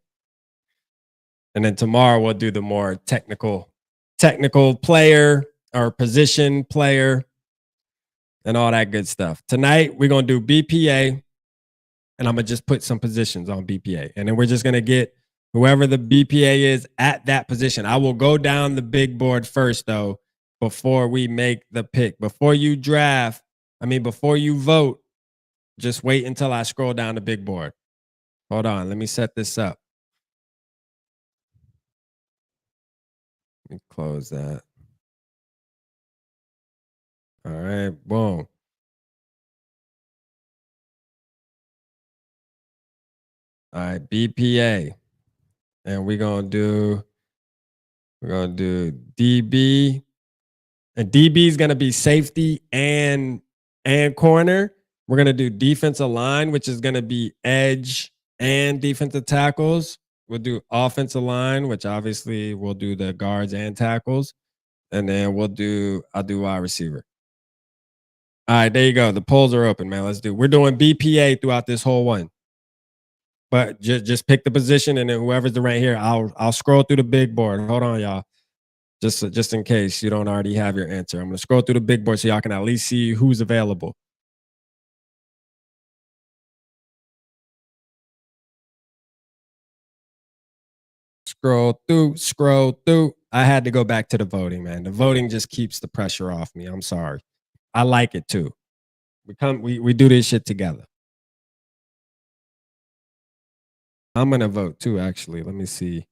And then tomorrow we'll do the more technical player or position player and all that good stuff. Tonight we're going to do BPA, and I'm going to just put some positions on BPA. And then we're just going to get whoever the BPA is at that position. I will go down the big board first though, before we make the pick. Before you vote, just wait until I scroll down the big board. Hold on. Let me set this up. Let me close that. All right. Boom. All right. BPA. And we're going to do DB. And DB is going to be safety and corner. We're going to do defensive line, which is going to be edge and defensive tackles. We'll do offensive line, which obviously we'll do the guards and tackles. And then I'll do wide receiver. All right, there you go. The polls are open, man. We're doing BPA throughout this whole one. But just pick the position, and then whoever's the right here, I'll scroll through the big board. Hold on, y'all. Just in case you don't already have your answer. I'm going to scroll through the big board so y'all can at least see who's available. Scroll through. I had to go back to the voting, man. The voting just keeps the pressure off me. I'm sorry. I like it too. We do this shit together. I'm gonna vote too, actually. Let me see.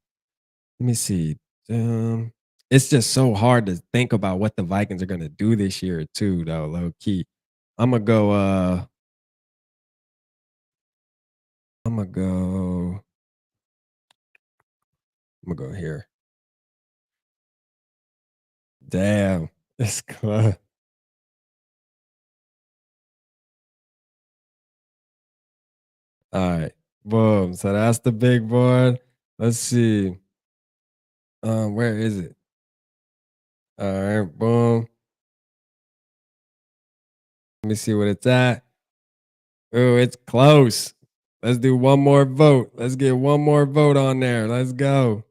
It's just so hard to think about what the Vikings are gonna do this year too, though, low key. I'm gonna go here. Damn, it's close. All right. Boom. So that's the big board. Let's see. Where is it? All right. Boom. Let me see what it's at. Oh, it's close. Let's do one more vote. Let's get one more vote on there. Let's go.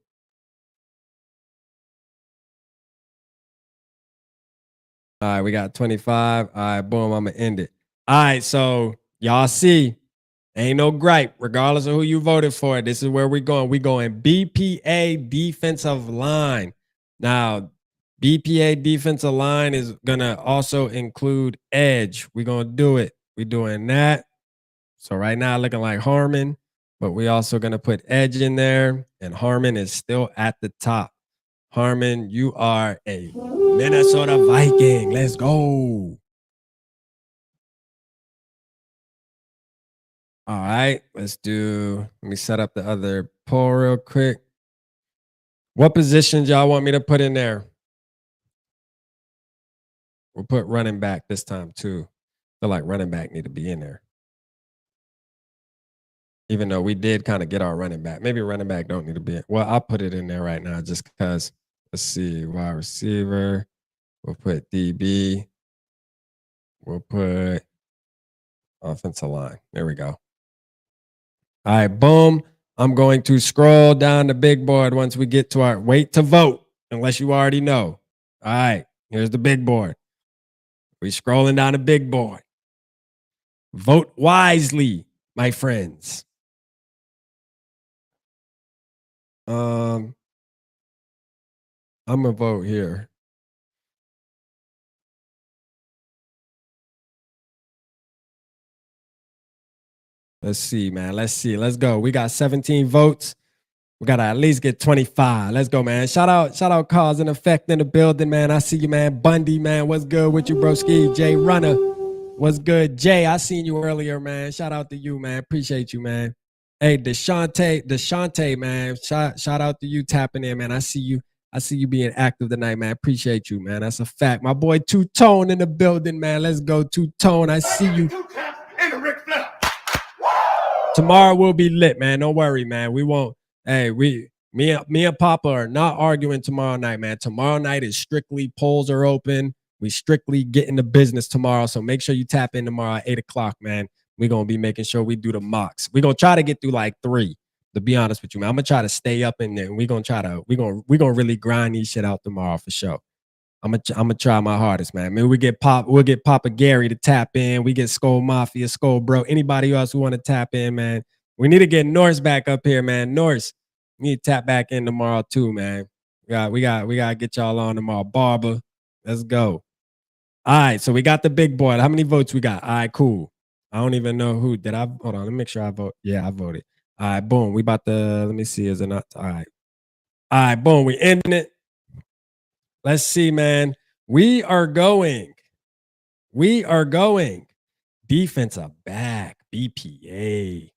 All right, we got 25. All right, boom, I'm going to end it. All right, so y'all see, ain't no gripe, regardless of who you voted for. This is where we're going. We're going BPA defensive line. Now, BPA defensive line is going to also include edge. We're going to do it. We're doing that. So right now, looking like Harmon, but we also going to put edge in there, and Harmon is still at the top. Harmon, you are a Minnesota Viking. Let's go. All right, let me set up the other poll real quick. What positions y'all want me to put in there? We'll put running back this time too. I feel like running back need to be in there. Even though we did kind of get our running back. Maybe running back don't need to be in. Well, I'll put it in there right now just because. Let's see, wide receiver. We'll put DB. We'll put offensive line. There we go. All right, boom. I'm going to scroll down the big board once we get to our wait to vote, unless you already know. All right, here's the big board. We're scrolling down the big board. Vote wisely, my friends. I'm gonna vote here. Let's see, man. Let's see. Let's go. We got 17 votes. We gotta at least get 25. Let's go, man. Shout out Cause and Effect in the building, man. I see you, man. Bundy, man. What's good with you, broski? Jay Runner. What's good? Jay, I seen you earlier, man. Shout out to you, man. Appreciate you, man. Hey, Deshante, man. Shout out to you tapping in, man. I see you being active tonight, man. Appreciate you, man. That's a fact. My boy Two Tone in the building, man. Let's go, Two Tone. I see you. Tomorrow will be lit, man. Don't worry, man. We won't. Hey, me and Papa are not arguing tomorrow night, man. Tomorrow night is strictly polls are open. We strictly get into business tomorrow. So make sure you tap in tomorrow at 8 o'clock, man. We're gonna be making sure we do the mocks. We're gonna try to get through like 3, to be honest with you, man. I'm gonna try to stay up in there. And we're gonna really grind these shit out tomorrow for sure. I'm gonna try my hardest, man. Maybe we'll get Papa Gary to tap in. We get Skull Mafia, Skull Bro. Anybody else who want to tap in, man. We need to get Norse back up here, man. Norse, we need to tap back in tomorrow too, man. We gotta get y'all on tomorrow. Barber, let's go. All right, so we got the big boy. How many votes we got? All right, cool. I don't even know who did I. Hold on, let me make sure I vote. Yeah, I voted. All right, boom. We about to. Let me see. Is it not? All right, boom. We ending it. Let's see, man. We are going defensive back, BPA.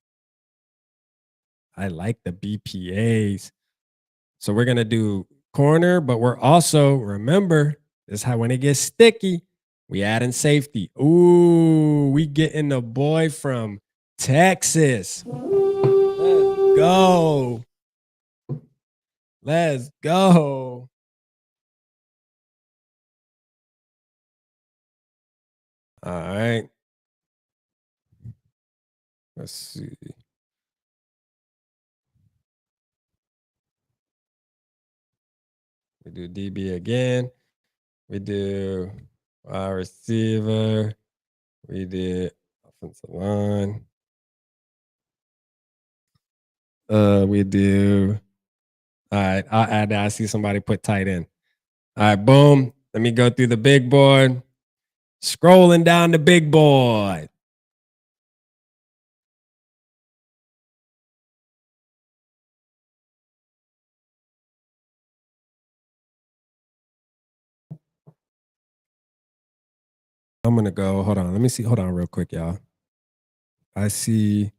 I like the BPAs. So we're going to do corner, but we're also, remember, this is how when it gets sticky, we add in safety. Ooh, we getting the boy from Texas. Let's go. Let's go. All right. Let's see. We do DB again. We do wide receiver. We did offensive line. We do. All right. I'll add that. I see somebody put tight end. All right. Boom. Let me go through the big board. Scrolling down the big board. I'm going to go. Hold on. Let me see. Hold on real quick, y'all. I see.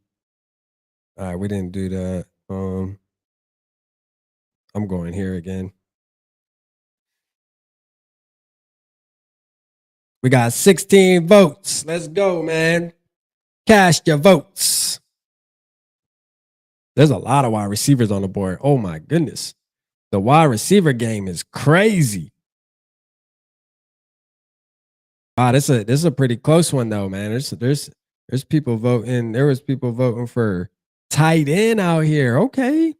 All right. We didn't do that. I'm going here again. We got 16 votes. Let's go, man. Cast your votes. There's a lot of wide receivers on the board. Oh my goodness. The wide receiver game is crazy. Wow, this is a pretty close one though, man. There's people voting. There was people voting for tight end out here. Okay.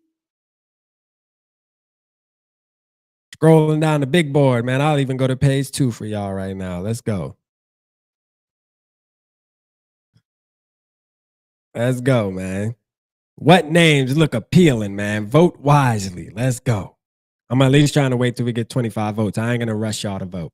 Scrolling down the big board, man. I'll even go to page 2 for y'all right now. Let's go. Let's go, man. What names look appealing, man? Vote wisely. Let's go. I'm at least trying to wait till we get 25 votes. I ain't gonna rush y'all to vote.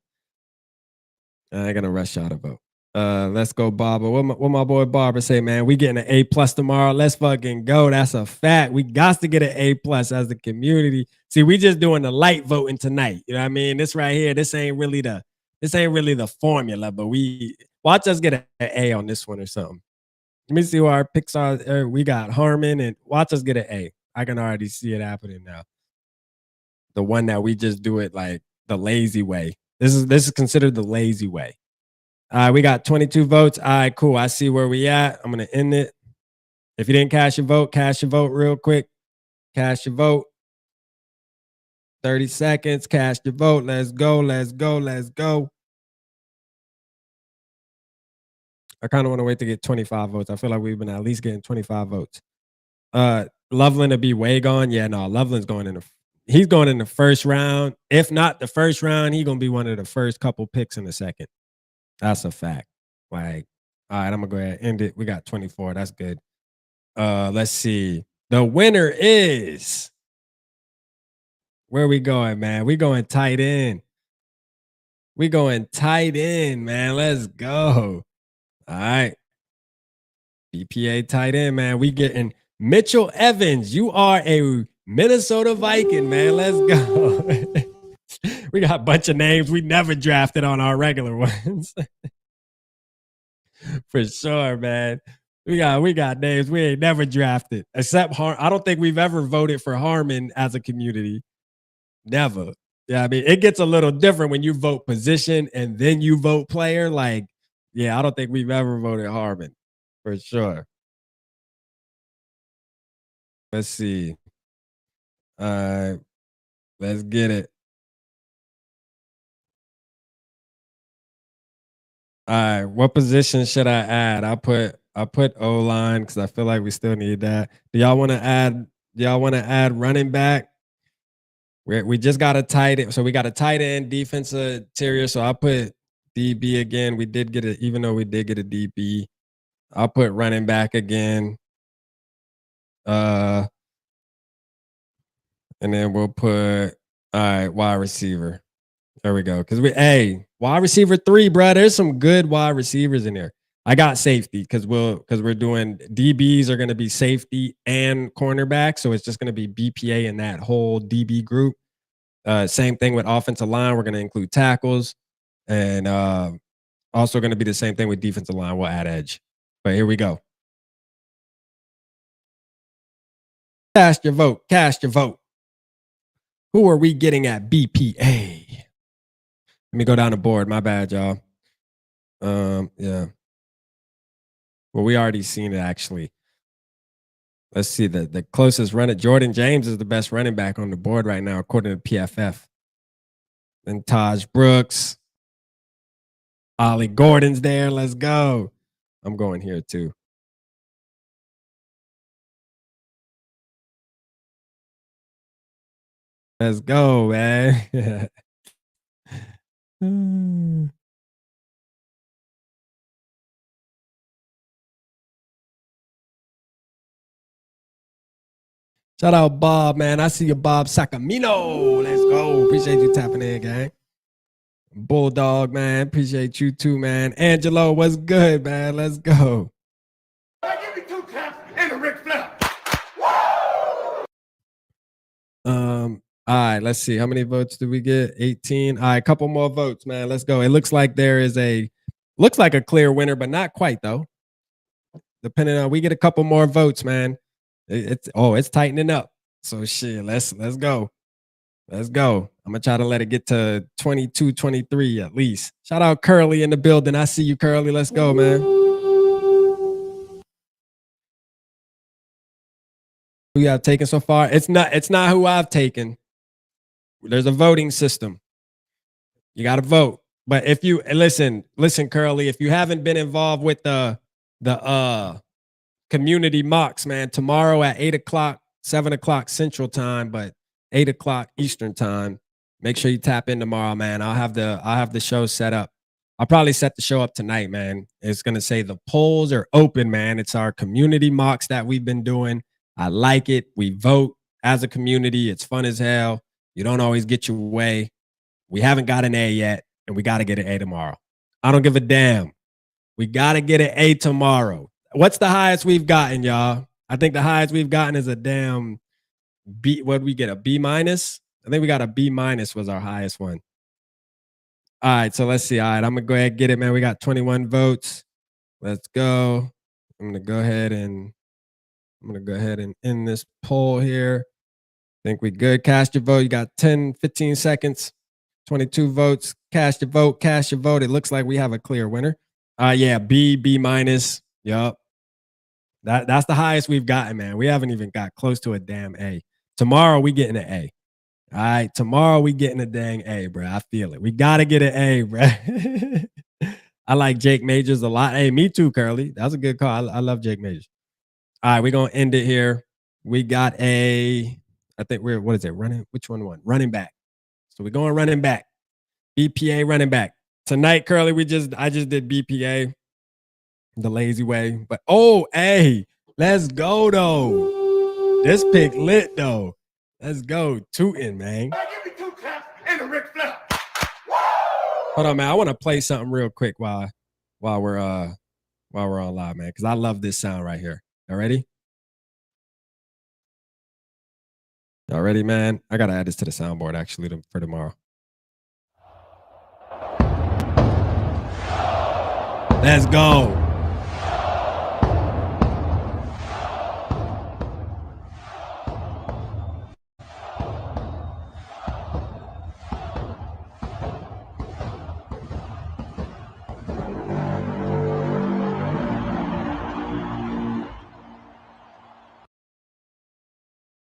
Let's go, Barbara. What my boy Barbara say, man? We getting an A+ tomorrow. Let's fucking go. That's a fact. We got to get an A+ as the community. See, we just doing the light voting tonight. You know what I mean? This right here, this ain't really the formula, but we watch us get an A on this one or something. Let me see who our picks are. We got Harmon, and watch us get an A. I can already see it happening now. The one that we just do it like the lazy way. This is considered the lazy way. We got 22 votes. All right, cool. I see where we at. I'm going to end it. If you didn't cast your vote real quick. Cast your vote. 30 seconds. Cast your vote. Let's go. Let's go. Let's go. I kind of want to wait to get 25 votes. I feel like we've been at least getting 25 votes. Loveland to be way gone. Yeah, no, Loveland's he's going in the first round. If not the first round, he's going to be one of the first couple picks in the second. That's a fact. Like, all right, I'm gonna go ahead and end it. We got 24. That's good. Let's see. The winner is. Where we going, man? We going tight end. Man. Let's go. All right. BPA tight end, man. We getting Mitchell Evans. You are a Minnesota Viking, man. Let's go. We got a bunch of names we never drafted on our regular ones. For sure, man. We got names we ain't never drafted. Except I don't think we've ever voted for Harmon as a community. Never. Yeah, I mean, it gets a little different when you vote position and then you vote player. Like, yeah, I don't think we've ever voted Harmon. For sure. Let's see. Let's get it. All right, what position should I add? I put O-line because I feel like we still need that. Do y'all want to add running back? We just got a tight end, so we got a tight end, defensive interior. So I put DB again. We did get it, even though we did get a DB. I'll put running back again. And then we'll put wide receiver. There we go. Because wide receiver 3, bro. There's some good wide receivers in there. I got safety because we're doing DBs are going to be safety and cornerback. So it's just going to be BPA in that whole DB group. Same thing with offensive line. We're going to include tackles. And also going to be the same thing with defensive line. We'll add edge. But here we go. Cast your vote. Who are we getting at BPA? Let me go down the board. My bad, y'all. Yeah. Well, we already seen it, actually. Let's see. The closest runner, Jordan James is the best running back on the board right now, according to PFF. Then Taj Brooks. Ollie Gordon's there. Let's go. I'm going here, too. Let's go, man. Shout out Bob, man. I see you, Bob Sacamino. Let's go. Appreciate you tapping in, gang. Bulldog, man. Appreciate you too, man. Angelo, what's good, man? Let's go. Give me 2 taps and a Ric Flair. All right, let's see. How many votes did we get? 18. All right, a couple more votes, man. Let's go. It looks like there is looks like a clear winner, but not quite though. Depending on, we get a couple more votes, man. It's tightening up. So shit, let's go. Let's go. I'm gonna try to let it get to 22, 23 at least. Shout out Curly in the building. I see you, Curly. Let's go, man. Who you have taken so far? It's not who I've taken. There's a voting system. You got to vote. But if you listen, Curly, if you haven't been involved with the community mocks, man, tomorrow at 8:00, 7:00 Central Time, but 8:00 Eastern Time. Make sure you tap in tomorrow, man. I'll have the show set up. I'll probably set the show up tonight, man. It's gonna say the polls are open, man. It's our community mocks that we've been doing. I like it. We vote as a community. It's fun as hell. You don't always get your way. We haven't got an A yet, and we got to get an A tomorrow. I don't give a damn. We got to get an A tomorrow. What's the highest we've gotten, y'all? I think the highest we've gotten is a damn B. What did we get? A B minus? I think we got a B minus was our highest one. All right, so let's see. All right, I'm gonna go ahead and get it, man. We got 21 votes. Let's go. I'm gonna go ahead and end this poll here. Think we good. Cast your vote. You got 10, 15 seconds. 22 votes. Cast your vote. Cast your vote. It looks like we have a clear winner. Yeah, B minus. Yup. That's the highest we've gotten, man. We haven't even got close to a damn A. Tomorrow we getting an A. All right, tomorrow we getting a dang A, bro. I feel it. We gotta get an A, bro. I like Jake Majors a lot. Hey, me too, Curly. That was a good call. I love Jake Majors. All right, we're gonna end it here. We got I think what is it? Which one won? Running back. So we're going running back. BPA running back. Tonight, Curly, I just did BPA the lazy way. But hey, let's go though. This pick lit though. Let's go. Tootin', man. Give me 2 taps and a Ric Flair. Hold on, man. I want to play something real quick while we're on live, man, because I love this sound right here. Y'all ready? Y'all ready, man? I gotta add this to the soundboard actually for tomorrow. Let's go.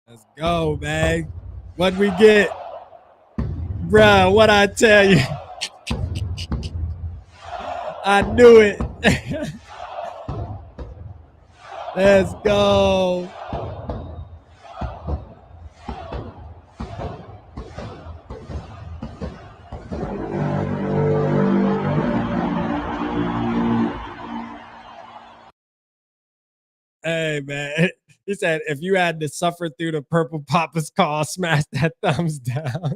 Let's go, man. What'd we get? Bruh, what'd I tell you? I knew it. Let's go. Hey, man. He said, if you had to suffer through the Purple Papa's call, smash that thumbs down.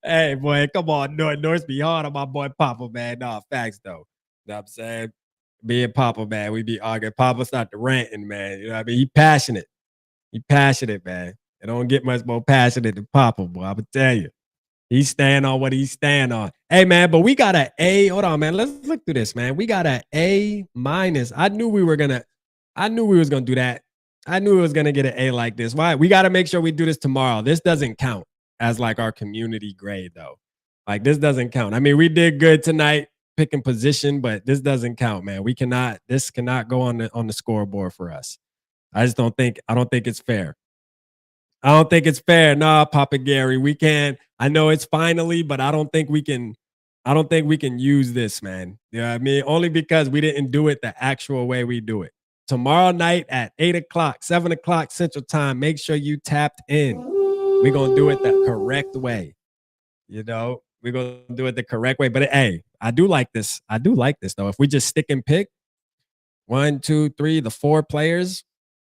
Hey, boy, come on. North be hard on my boy Papa, man. No, facts, though. You know what I'm saying? Being Papa, man, we be arguing. Papa's not the ranting, man. You know what I mean? He passionate. He passionate, man. It don't get much more passionate than Papa, boy. I'm going to tell you. He's staying on what he's staying on. Hey, man, but we got an A. Hold on, man. Let's look through this, man. We got an A minus. I knew we was going to do that. I knew it was going to get an A like this. Why? We got to make sure we do this tomorrow. This doesn't count as like our community grade, though. Like, this doesn't count. I mean, we did good tonight picking position, but this doesn't count, man. This cannot go on the scoreboard for us. I don't think it's fair. I don't think it's fair. Nah, Papa Gary, we can't. I know it's finally, but I don't think we can use this, man. You know what I mean? Only because we didn't do it the actual way we do it. Tomorrow night at 8:00, 7:00 Central Time, make sure you tapped in. We're going to do it the correct way. You know, we're going to do it the correct way. But hey, I do like this. Though. If we just stick and pick 1, 2, 3, the 4 players,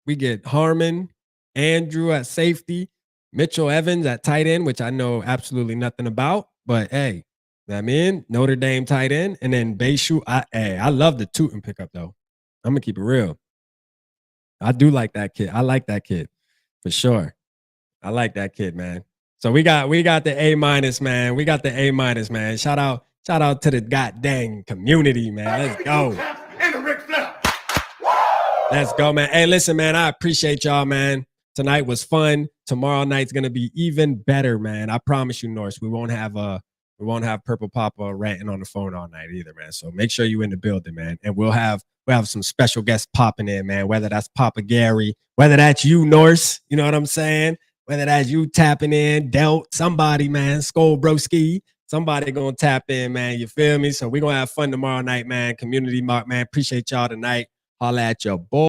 we get Harmon, Andrew at safety, Mitchell Evans at tight end, which I know absolutely nothing about. But hey, I'm in Notre Dame tight end. And then Bayshu. I love the Tootin' pickup, though. I'm going to keep it real. I do like that kid. I like that kid for sure. I like that kid, man. So we got the A minus, man. We got the A minus, man. Shout out to the goddamn community, man. Let's go. Let's go, man. Hey, listen, man. I appreciate y'all, man. Tonight was fun. Tomorrow night's gonna be even better, man. I promise you, Norse. We won't have We won't have Purple Papa ranting on the phone all night either, man. So make sure you in the building, man. And we'll have some special guests popping in, man. Whether that's Papa Gary, whether that's you, Norse, you know what I'm saying? Whether that's you tapping in, Delt, somebody, man, Skull Broski, somebody gonna tap in, man. You feel me? So we're gonna have fun tomorrow night, man. Community Mark, man. Appreciate y'all tonight. Holla at your boy.